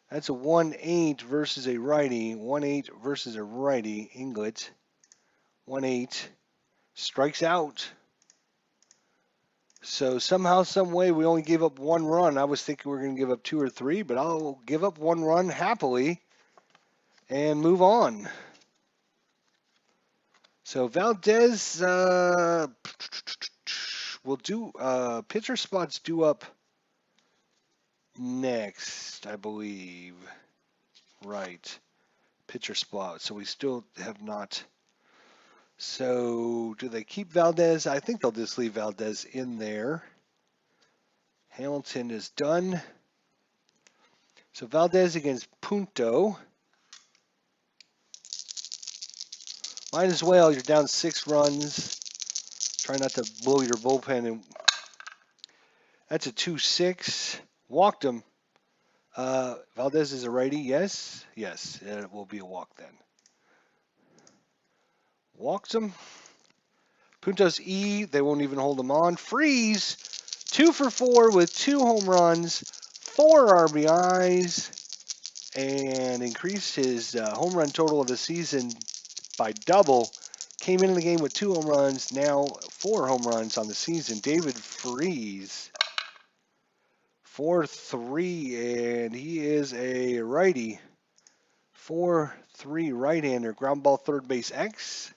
That's a 1-8 versus a righty. 1-8 versus a righty. Inglet. 1-8. Strikes out. So somehow, some way, we only gave up 1 run. I was thinking we were going to give up 2 or 3, but I'll give up 1 run happily and move on. So Valdez will do pitcher spots due up next, I believe. Right. Pitcher spot. So we still have not So do they keep Valdez? I think they'll just leave Valdez in there. Hamilton is done. So Valdez against Punto. Might as well. You're down 6 runs. Try not to blow your bullpen. And that's a 2-6. Walked him. Valdez is a righty. Yes. Yes. It will be a walk then. Walked him. Punto's E. They won't even hold him on. Freeze. 2 for 4 with 2 home runs, 4 RBIs, and increased his home run total of the season by double. Came into the game with 2 home runs, now 4 home runs on the season. David Freese, 4-3, and he is a righty. 4-3 right-hander, ground ball third base X.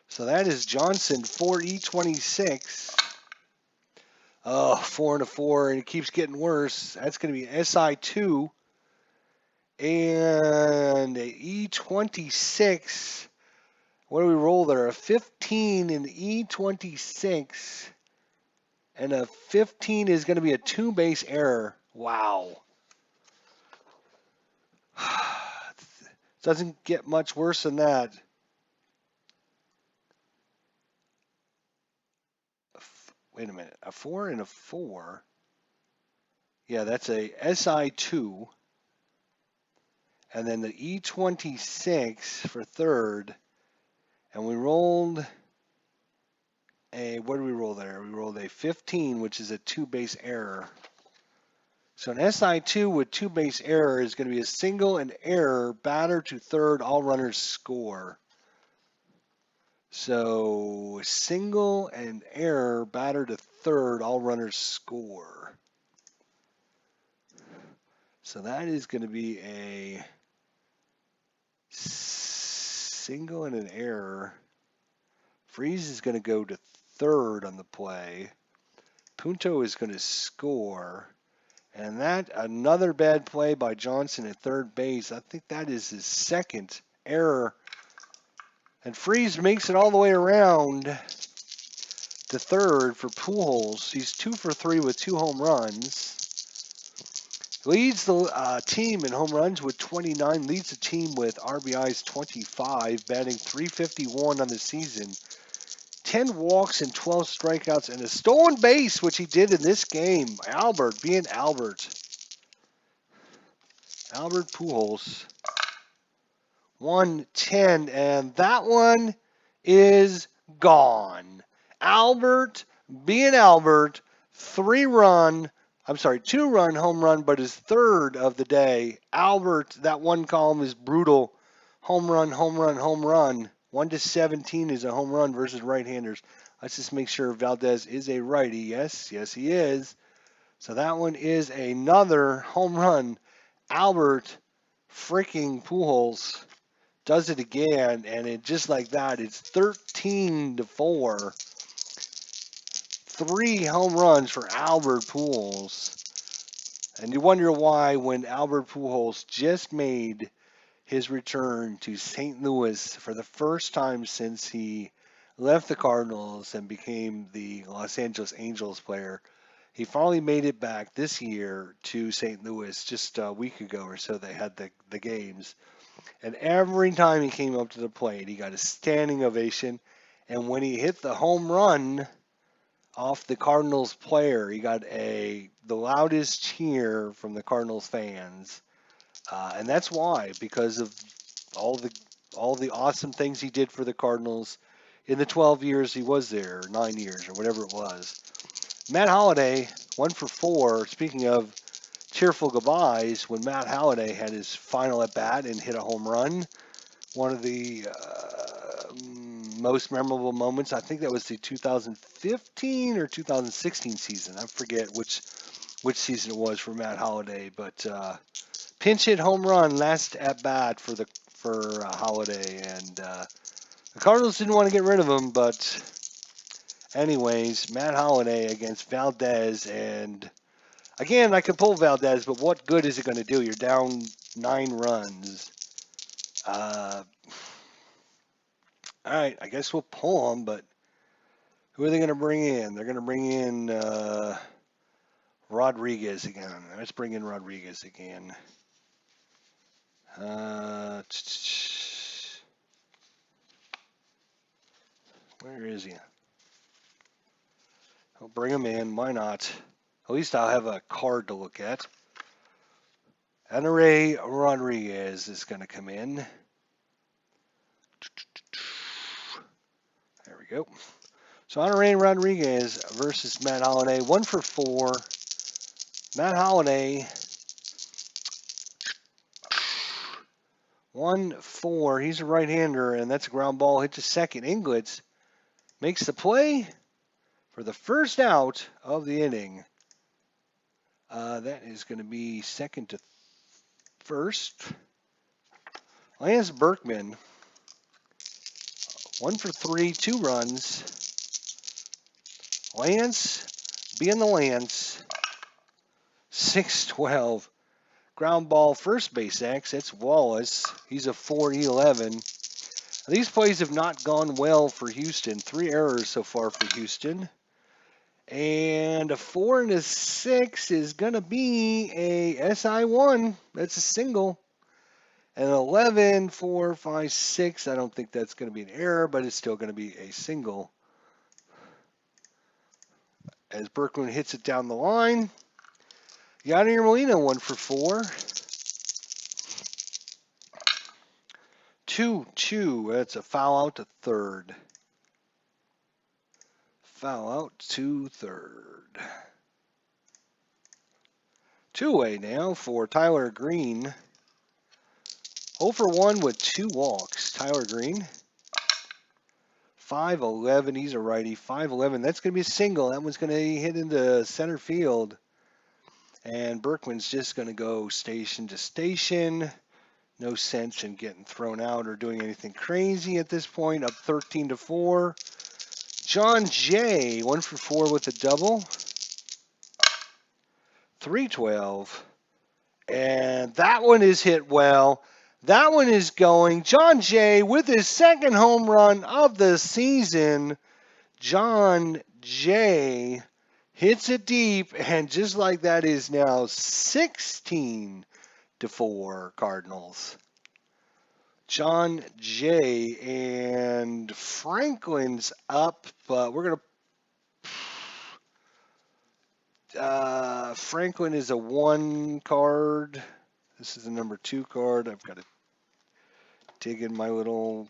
So that is Johnson, 4E26. Oh, 4 and a 4, and it keeps getting worse. That's going to be SI2 and a E26. What do we roll there? A 15 and E26, and a 15 is going to be a 2-base error. Wow. Doesn't get much worse than that. Wait a minute. A 4 and a 4. Yeah, that's a SI2. And then the E26 for third. And we rolled a, what did we roll there? We rolled a 15, which is a 2-base error. So an SI2 with 2-base error is going to be a single and error, batter to third, all runners score. So single and error, batter to third, all runners score. So that is going to be a single and an error. Freeze is going to go to third on the play. Punto is going to score. And that, another bad play by Johnson at third base. I think that is his second error. And Freeze makes it all the way around to third for Pujols. He's 2 for 3 with 2 home runs. Leads the team in home runs with 29. Leads the team with RBIs 25. Batting .351 on the season. 10 walks and 12 strikeouts and a stolen base, which he did in this game. Albert, being Albert. Albert Pujols. 110, and that one is gone. Albert, being Albert, 2-run home run, but his third of the day. Albert, that one column is brutal. Home run, home run, home run. 1-17 is a home run versus right-handers. Let's just make sure Valdez is a righty. Yes, yes he is. So that one is another home run. Albert freaking Pujols does it again, and it just like that, it's 13-4. 3 home runs for Albert Pujols. And you wonder why when Albert Pujols just made his return to St. Louis for the first time since he left the Cardinals and became the Los Angeles Angels player. He finally made it back this year to St. Louis just a week ago or so. They had the games. And every time he came up to the plate, he got a standing ovation. And when he hit the home run off the Cardinals player, he got the loudest cheer from the Cardinals fans. And that's why, because of all the awesome things he did for the Cardinals in the 12 years he was there, 9 years, or whatever it was. Matt Holliday, 1 for 4. Speaking of cheerful goodbyes, when Matt Holliday had his final at bat and hit a home run, one of the most memorable moments. I think that was the 2015 or 2016 season. I forget which season it was for Matt Holliday, but pinch hit home run last at bat for Holliday, and the Cardinals didn't want to get rid of him, but anyways, Matt Holliday against Valdez, and again, I could pull Valdez, but what good is it going to do? You're down 9 runs. All right, I guess we'll pull them, but who are they going to bring in? They're going to bring in Rodriguez again. Let's bring in Rodriguez again. Where is he? I'll bring him in. Why not? At least I'll have a card to look at. Anare Rodriguez is going to come in. There we go. So Anare Rodriguez versus Matt Holliday. 1 for 4. Matt Holliday. 1-4. He's a right-hander, and that's a ground ball. Hit to second. Inglitz makes the play for the first out of the inning. That is going to be second to first. Lance Berkman. 1 for 3, 2 runs. Lance being the Lance. 6-12. Ground ball, first base X. That's Wallace. He's a 4-11. These plays have not gone well for Houston. 3 errors so far for Houston. And a 4 and a 6 is going to be a SI1. That's a single. And 11, 4, 5, 6. I don't think that's going to be an error, but it's still going to be a single. As Berkman hits it down the line. Yadier Molina, 1 for 4. 2-2. That's a foul out to third. Foul out to third. Two-way now for Tyler Green. 0 for 1 with 2 walks. Tyler Green. 5-11. He's a righty. 5-11. That's going to be a single. That one's going to hit into center field. And Berkman's just going to go station to station. No sense in getting thrown out or doing anything crazy at this point. Up 13-4. John Jay, 1 for 4 with a double. 3-12. And that one is hit well. That one is going. John Jay with his second home run of the season. John Jay hits it deep, and just like that is now 16-4 Cardinals. John Jay, and Franklin's up, but we're going to... Franklin is a 1 card. This is a number 2 card. I've got to dig in my little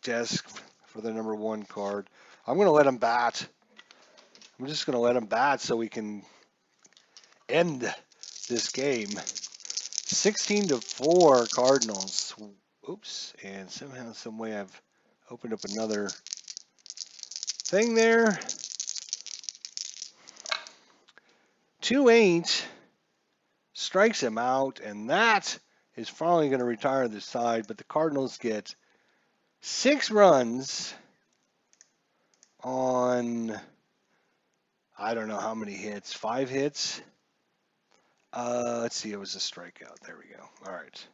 desk for the number 1 card. I'm going to let him bat. I'm just going to let him bat so we can end this game. 16-4 Cardinals. Oops, and somehow, some way I've opened up another thing there. 2-8 strikes him out, and that is finally going to retire this side, but the Cardinals get 6 runs on, I don't know how many hits, 5 hits. Let's see, it was a strikeout. There we go. All right.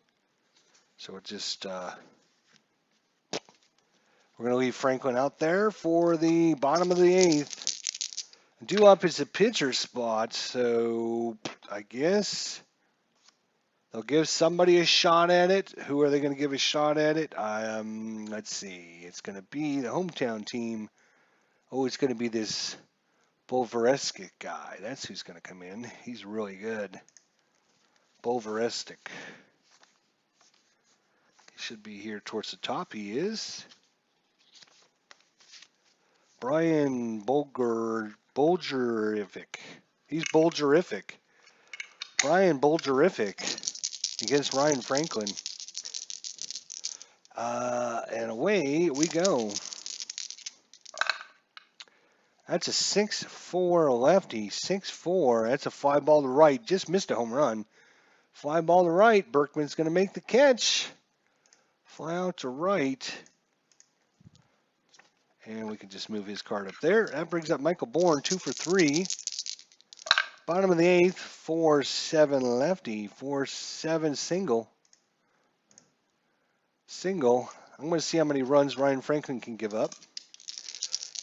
So it just, we're going to leave Franklin out there for the bottom of the 8th. Due up is a pitcher spot, so I guess they'll give somebody a shot at it. Who are they going to give a shot at it? Let's see. It's going to be the hometown team. Oh, it's going to be this Bolvarestic guy. That's who's going to come in. He's really good. Bolvarestic. He should be here towards the top. He is. Brian Bolgerific. He's Bolgerific. Brian Bolgerific against Ryan Franklin. And away we go. That's a 6-4 lefty. 6-4. That's a fly ball to right. Just missed a home run. Fly ball to right. Berkman's going to make the catch. Fly out to right. And we can just move his card up there. That brings up Michael Bourne, 2 for 3. Bottom of the 8th, 4-7 lefty. 4-7 single. Single. I'm going to see how many runs Ryan Franklin can give up.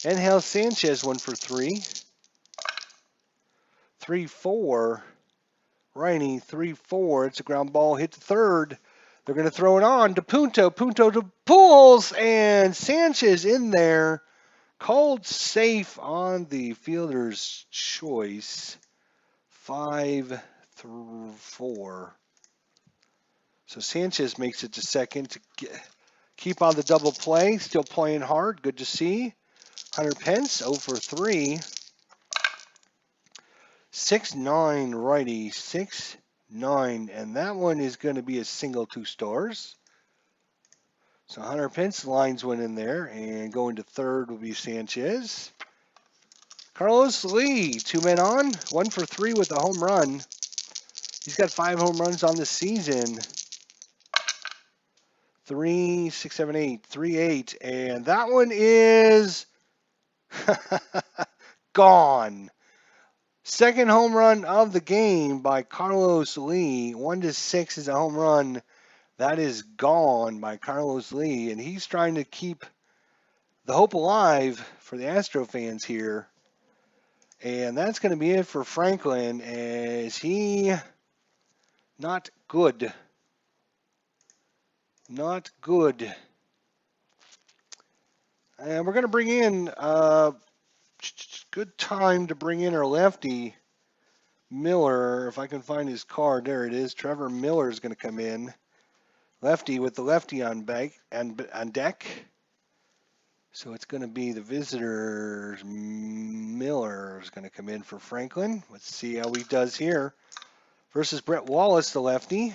Angel Sanchez, 1 for 3. 3-4. Riney, 3-4. It's a ground ball, hit to third. They're going to throw it on to Punto. Punto to Pujols, and Sanchez in there. Called safe on the fielder's choice. 5-4. So Sanchez makes it to second to keep on the double play. Still playing hard. Good to see. Hunter Pence, 0 for 3. 6-9 righty, 6-9, and that one is going to be a single 2 stars. So Hunter Pence lines one in there, and going to third will be Sanchez. Carlos Lee, 2 men on, 1 for 3 with a home run. He's got 5 home runs on the season. 3, 6, 7, 8, 3, 8, and that one is gone. Second home run of the game by Carlos Lee. 1-6 is a home run. That is gone by Carlos Lee, and he's trying to keep the hope alive for the Astro fans here. And that's going to be it for Franklin, as he not good. Not good. And we're going to bring in good time to bring in our lefty, Miller. If I can find his card, there it is. Trevor Miller is going to come in. Lefty with the lefty on deck. So it's going to be the visitors. Miller is going to come in for Franklin. Let's see how he does here. Versus Brett Wallace, the lefty.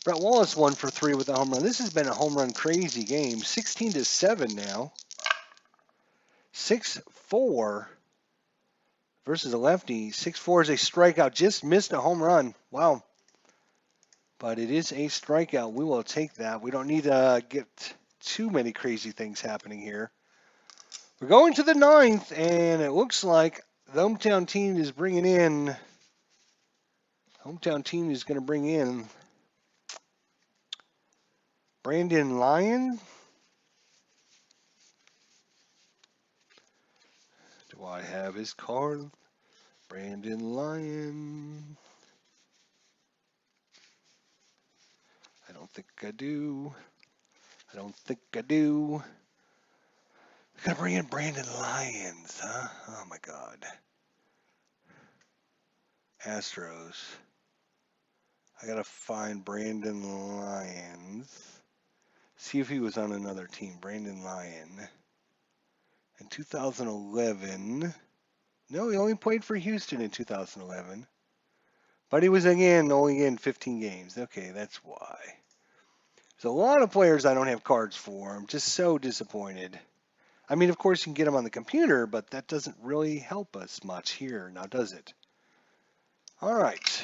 Brett Wallace 1 for 3 with a home run. This has been a home run crazy game. 16-7 now. 6-4 versus a lefty. 6-4 is a strikeout. Just missed a home run. Wow. But it is a strikeout. We will take that. We don't need to get too many crazy things happening here. We're going to the 9th, and it looks like the hometown team is bringing in. Hometown team is going to bring in Brandon Lyon. Do I have his card? Brandon Lyon. I don't think I do. I don't think I do. We're going to bring in Brandon Lyons, huh? Oh, my God. Astros. I got to find Brandon Lyons. See if he was on another team. Brandon Lyon. In 2011. No, he only played for Houston in 2011. But he was, again, only in 15 games. Okay, that's why. There's a lot of players I don't have cards for. I'm just so disappointed. I mean, of course, you can get them on the computer, but that doesn't really help us much here, now does it? All right.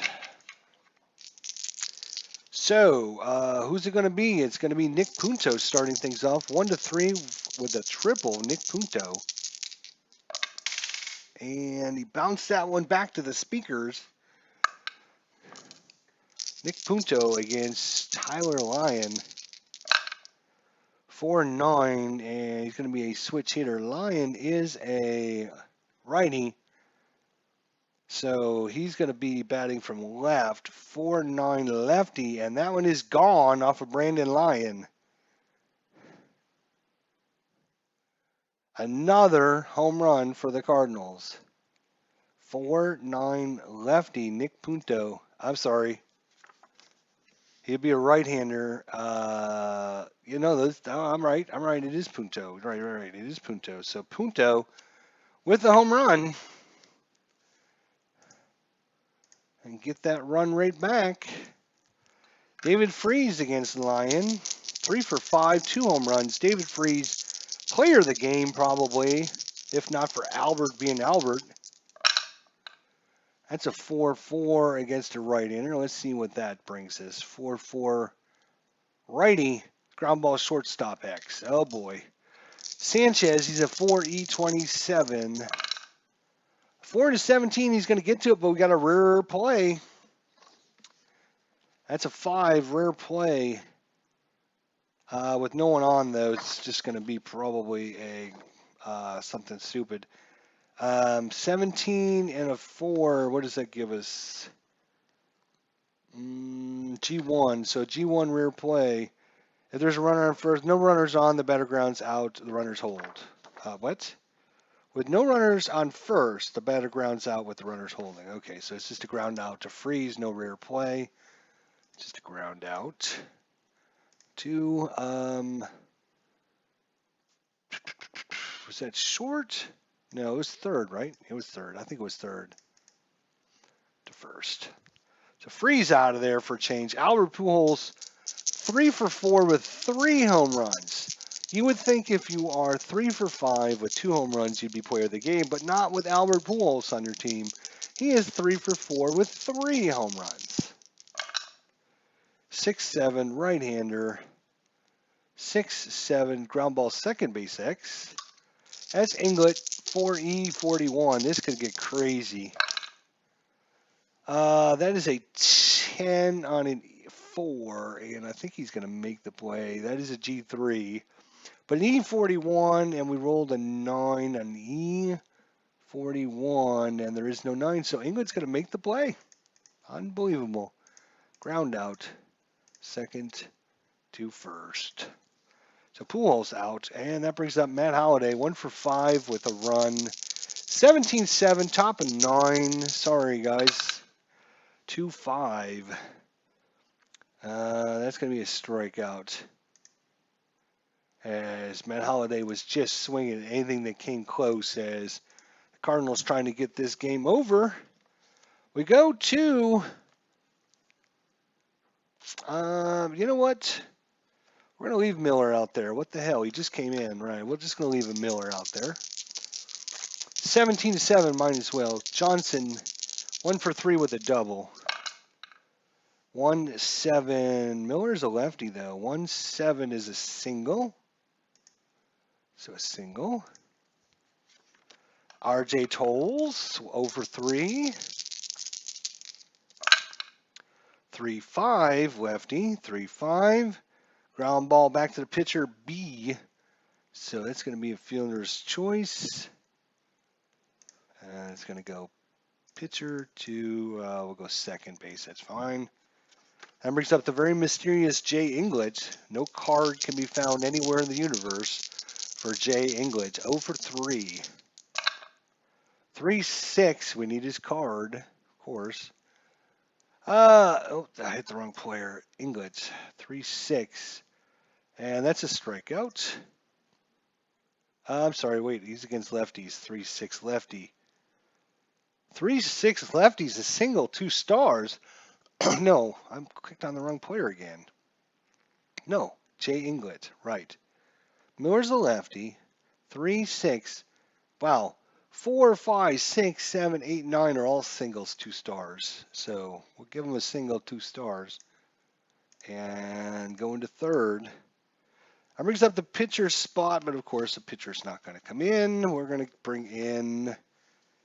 So, who's it going to be? It's going to be Nick Punto starting things off. 1-3 with a triple, Nick Punto. And he bounced that one back to the speakers. Nick Punto against Tyler Lyon. 4-9, and he's going to be a switch hitter. Lyon is a righty, so he's going to be batting from left. 4-9 lefty, and that one is gone off of Brandon Lyon. Another home run for the Cardinals. 4-9 lefty, Nick Punto. I'm sorry. He'd be a right-hander. You know, those, oh, I'm right. It is Punto. Right. It is Punto. So Punto with the home run. And get that run rate back. David Freese against Lyon. 3 for 5, 2 home runs. David Freese, player of the game probably, if not for Albert being Albert. That's a 4-4 against a right-hander. Let's see what that brings us. 4-4 righty, ground ball shortstop X. Oh boy. Sanchez, he's a 4E27. 4-17, he's going to get to it, but we got a rare play. That's a 5, rare play. With no one on, though, it's just going to be probably a something stupid. 17 and a 4. What does that give us? G1. So G1 rear play. If there's a runner on first, no runners on, the battleground's out, the runners hold. What? With no runners on first, the battleground's out with the runners holding. Okay, so it's just a ground out to freeze, no rear play. Just a ground out. 2. Was that short? No, it was third, right? It was third. I think it was third to first. So freeze out of there for a change. Albert Pujols, 3 for 4 with 3 home runs. You would think if you are 3 for 5 with 2 home runs, you'd be player of the game, but not with Albert Pujols on your team. He is 3 for 4 with 3 home runs. 6-7 right-hander. 6-7 ground ball second base X. That's Inglet 4E41. This could get crazy. That is a 10 on an 4, and I think he's going to make the play. That is a G3. But an E41, and we rolled a 9 on E41, and there is no 9, so Inglet's going to make the play. Unbelievable. Ground out. Second to first. So Pujols out, and that brings up Matt Holliday, 1 for 5 with a run. 17-7, top of 9. Sorry, guys. 2-5. That's going to be a strikeout. As Matt Holliday was just swinging at anything that came close as the Cardinals trying to get this game over. We go to, you know what? We're going to leave Miller out there. What the hell? He just came in, right? We're just going to leave a Miller out there. 17-7 minus well. Johnson, 1 for 3 with a double. 1-7. Miller's a lefty, though. 1-7 is a single. So a single. RJ Tolles, 0 for 3. 3-5, lefty. 3-5. Ground ball back to the pitcher, B. So that's going to be a fielder's choice. It's going to go pitcher to, we'll go second base. That's fine. That brings up the very mysterious Jay Inglet. No card can be found anywhere in the universe for Jay Inglet. 0 for 3. 3-6. We need his card, of course. Oh, I hit the wrong player. Inglet. 3-6. And that's a strikeout. I'm sorry, wait, he's against lefties. 3-6 lefty. 3-6 lefties, a single, 2 stars. No, I'm clicked on the wrong player again. No, Jay Inglet, right. Miller's a lefty. 3-6. Wow. 4, 5, 6, 7, 8, 9 are all singles, 2 stars. So we'll give him a single, 2 stars. And go into third. That brings up the pitcher spot, but of course the pitcher's not going to come in. We're going to bring in,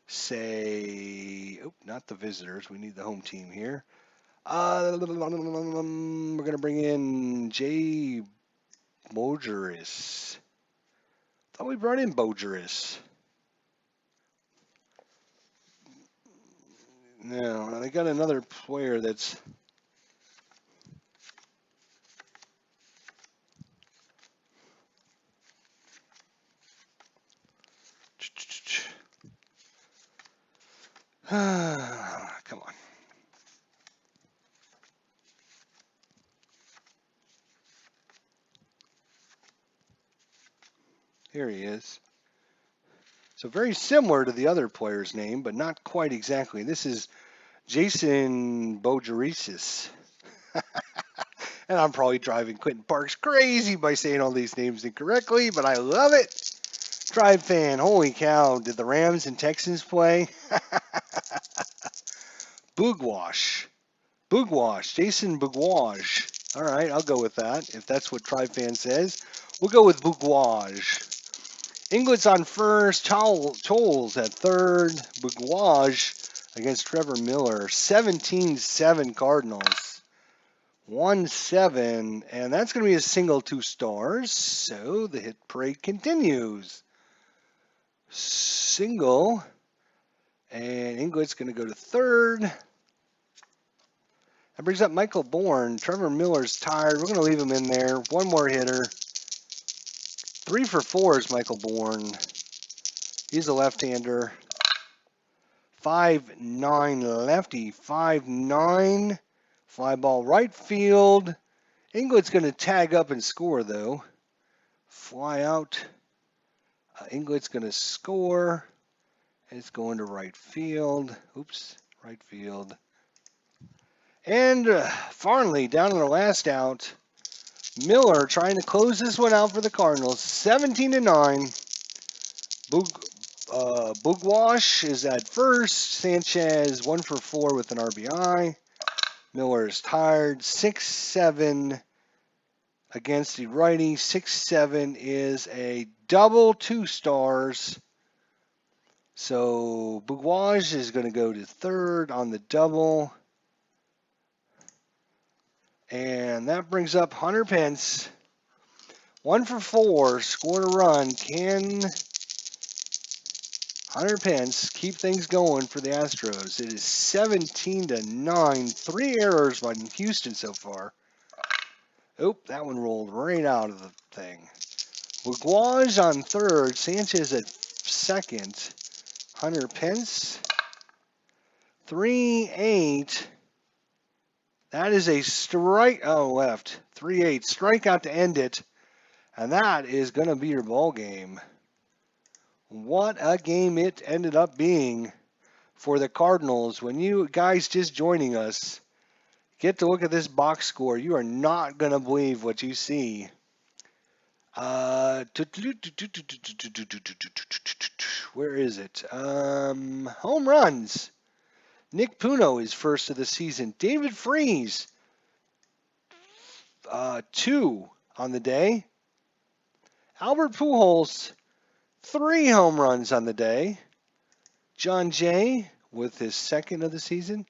say, oh, not the visitors. We need the home team here. We're going to bring in Jay Bogeris. Thought we brought in Bogeris. No, they got another player that's... Come on. Here he is. So very similar to the other player's name, but not quite exactly. This is Jason Bogeris. And I'm probably driving Quentin Parks crazy by saying all these names incorrectly, but I love it. Tribe fan, holy cow, did the Rams and Texans play? Boogwash. Boogwash. Jason Boogwash. All right, I'll go with that. If that's what Tribe fan says, we'll go with Boogwash. Inglet's on first. Tolles at third. Boogwash against Trevor Miller. 17-7 Cardinals. 1-7, and that's going to be a single 2 stars. So the hit parade continues. Single, and Inglett's going to go to third. That brings up Michael Bourne. Trevor Miller's tired. We're going to leave him in there. One more hitter. 3 for 4 is Michael Bourne. He's a left-hander. 5-9 lefty. 5-9. Fly ball right field. Inglett's going to tag up and score, though. Fly out. Inglett's going to score. It's going to right field. Oops, right field. And Farnley down to the last out. Miller trying to close this one out for the Cardinals. 17-9. Boogwash is at first. Sanchez 1 for 4 with an RBI. Miller is tired. 6-7 against the righty. 6-7 is a double 2 stars. So Boogwash is going to go to third on the double. And that brings up Hunter Pence. 1 for 4, scored a run. Can Hunter Pence keep things going for the Astros? It is 17-9. 3 errors by Houston so far. Oop, that one rolled right out of the thing. Bougwaj on third. Sanchez at second. Hunter Pence. 3-8. That is a strike. Oh, left. 3-8. Strikeout to end it. And that is going to be your ball game. What a game it ended up being for the Cardinals. When you guys just joining us get to look at this box score, you are not going to believe what you see. Where is it? Home runs. Nick Puno is first of the season. David Freese, 2 on the day. Albert Pujols, 3 home runs on the day. John Jay with his second of the season.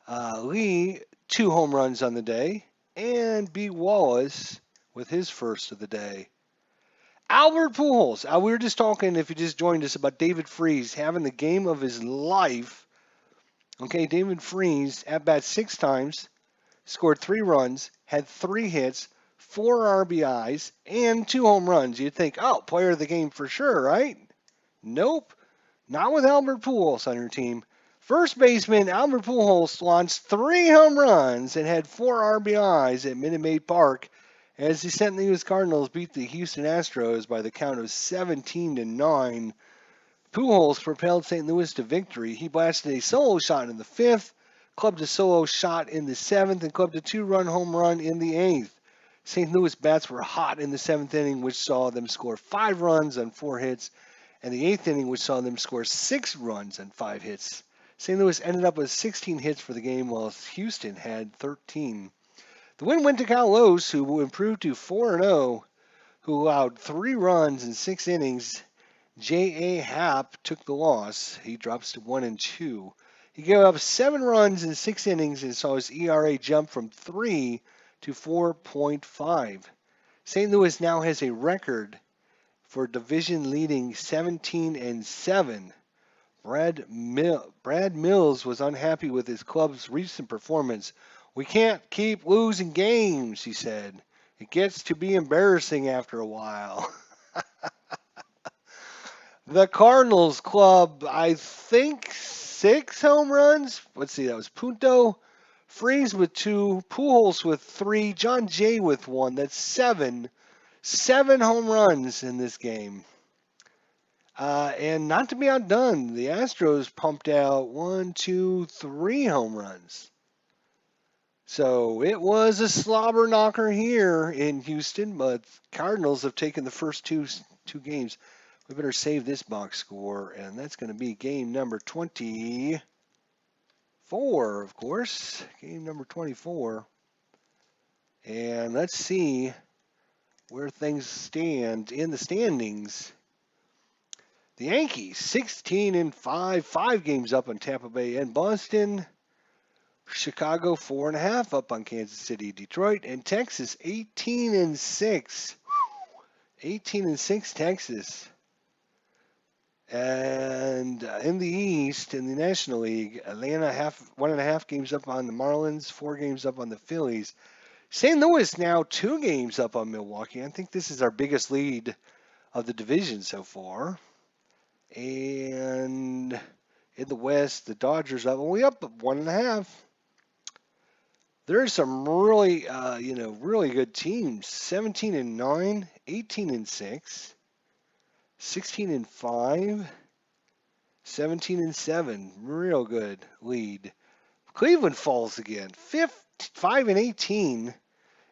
Lee, 2 home runs on the day. And B. Wallace with his first of the day. Albert Pujols. We were just talking, if you just joined us, about David Freese having the game of his life. Okay, David Freese at bat 6 times, scored 3 runs, had 3 hits, 4 RBIs, and 2 home runs. You'd think, oh, player of the game for sure, right? Nope. Not with Albert Pujols on your team. First baseman Albert Pujols launched 3 home runs and had 4 RBIs at Minute Maid Park as the St. Louis Cardinals beat the Houston Astros by the count of 17-9. Pujols propelled St. Louis to victory. He blasted a solo shot in the 5th, clubbed a solo shot in the 7th, and clubbed a 2-run home run in the 8th. St. Louis bats were hot in the 7th inning, which saw them score 5 runs on 4 hits, and the 8th inning, which saw them score 6 runs on 5 hits. St. Louis ended up with 16 hits for the game, while Houston had 13. The win went to Cal Lose, who improved to 4-0, who allowed 3 runs in 6 innings. J.A. Happ took the loss. He drops to 1-2. He gave up 7 runs in 6 innings and saw his ERA jump from 3 to 4.5. St. Louis now has a record for division-leading 17-7. Brad Mills was unhappy with his club's recent performance. "We can't keep losing games," he said. "It gets to be embarrassing after a while." The Cardinals club, I think 6 home runs. Let's see, that was Punto, Freese with 2, Pujols with 3, John Jay with 1. That's 7. 7 home runs in this game. And not to be outdone, the Astros pumped out 1, 2, 3 home runs. So it was a slobber knocker here in Houston, but Cardinals have taken the first two games. We better save this box score, and that's going to be game number 24, of course. Game number 24. And let's see where things stand in the standings. The Yankees, 16-5, 5 games up on Tampa Bay and Boston. Chicago 4.5 up on Kansas City. Detroit and Texas 18-6. 18-6 Texas. And in the East, in the National League, Atlanta 1.5 games up on the Marlins, 4 games up on the Phillies. St. Louis now 2 games up on Milwaukee. I think this is our biggest lead of the division so far. And in the West, the Dodgers are only up 1.5. There's some really, really good teams. 17-9, 18-6, 16-5, 17-7. Real good lead. Cleveland falls again. 5-18.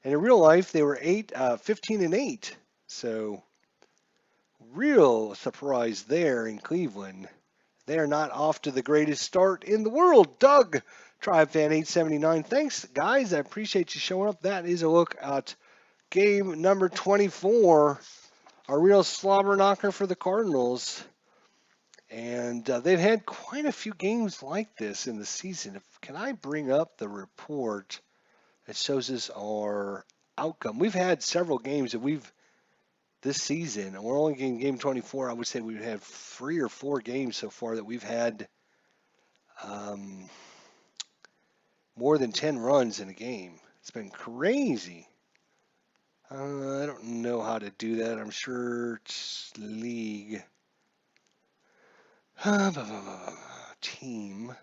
And in real life, they were 15-8. So, real surprise there in Cleveland. They're not off to the greatest start in the world. Doug, Tribe Fan 879. Thanks, guys. I appreciate you showing up. That is a look at game number 24. A real slobber knocker for the Cardinals. And they've had quite a few games like this in the season. Can I bring up the report that shows us our outcome? We've had several games that this season, and we're only in game 24. I would say we've had 3 or 4 games so far that we've had more than 10 runs in a game. It's been crazy. I don't know how to do that. I'm sure it's league. Team.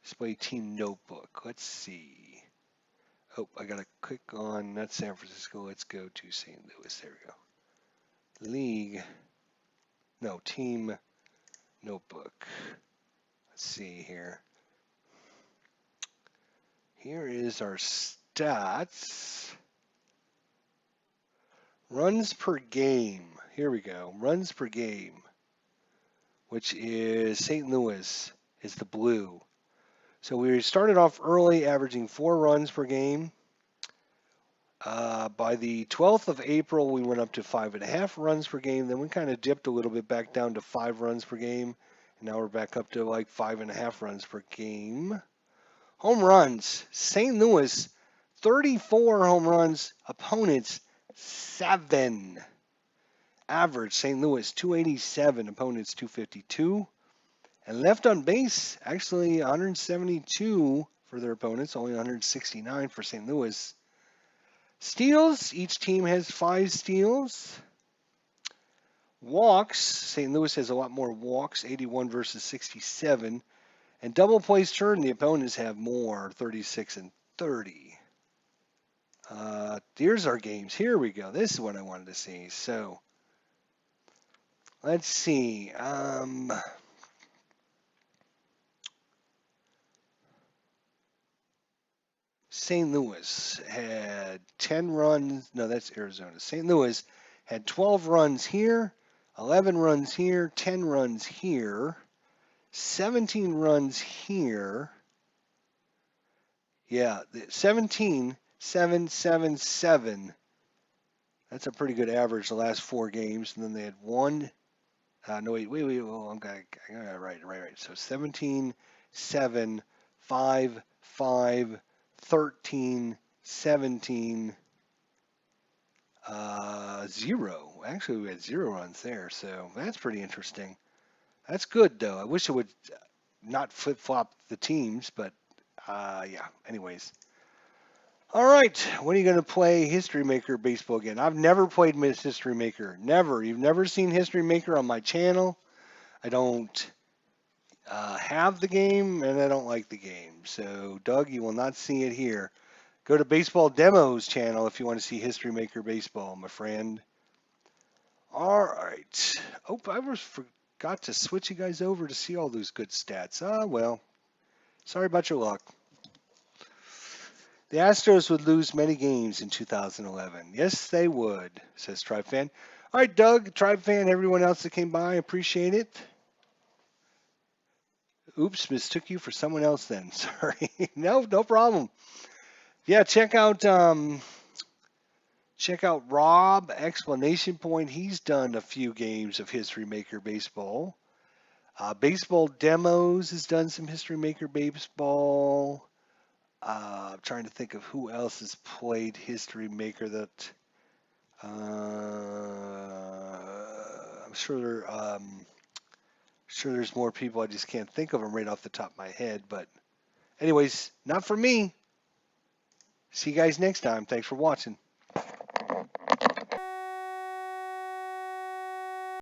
Display team notebook. Let's see. Oh, I got to click on, not San Francisco. Let's go to St. Louis. There we go. League. No, team notebook. Let's see here. Here is our stats. Runs per game. Here we go. Runs per game, which is St. Louis is the blue. So we started off early, averaging 4 runs per game. By the 12th of April, we went up to 5.5 runs per game. Then we kind of dipped a little bit back down to 5 runs per game. And now we're back up to like 5.5 runs per game. Home runs. St. Louis, 34 home runs. Opponents, 7. Average, St. Louis, 287. Opponents, 252. And left on base, actually 172 for their opponents. Only 169 for St. Louis. Steals, each team has 5 steals. Walks, St. Louis has a lot more walks, 81 versus 67. And double plays turned, the opponents have more, 36 and 30. Here's our games. Here we go. This is what I wanted to see. So, let's see. St. Louis had 10 runs. No, that's Arizona. St. Louis had 12 runs here, 11 runs here, 10 runs here, 17 runs here. Yeah, 17, 7, 7, 7. That's a pretty good average the last 4 games. And then they had 1. No, wait. Oh, right. So 17, 7, 5, 5, 13, 17, 0. Actually, we had 0 runs there, so that's pretty interesting. That's good, though. I wish it would not flip-flop the teams, but yeah, anyways. All right, when are you going to play History Maker Baseball again? I've never played Miss History Maker. Never. You've never seen History Maker on my channel. I don't have the game, and I don't like the game. So, Doug, you will not see it here. Go to Baseball Demos channel if you want to see History Maker Baseball, my friend. All right. Oh, I forgot to switch you guys over to see all those good stats. Well, sorry about your luck. The Astros would lose many games in 2011. Yes, they would, says Tribe Fan. All right, Doug, Tribe Fan, everyone else that came by, appreciate it. Oops, mistook you for someone else then. Sorry. No problem. Yeah, check out Rob Explanation Point. He's done a few games of History Maker Baseball. Baseball Demos has done some History Maker Baseball. I'm trying to think of who else has played History Maker that I'm sure there's more people. I just can't think of them right off the top of my head. But anyways, not for me. See you guys next time. Thanks for watching.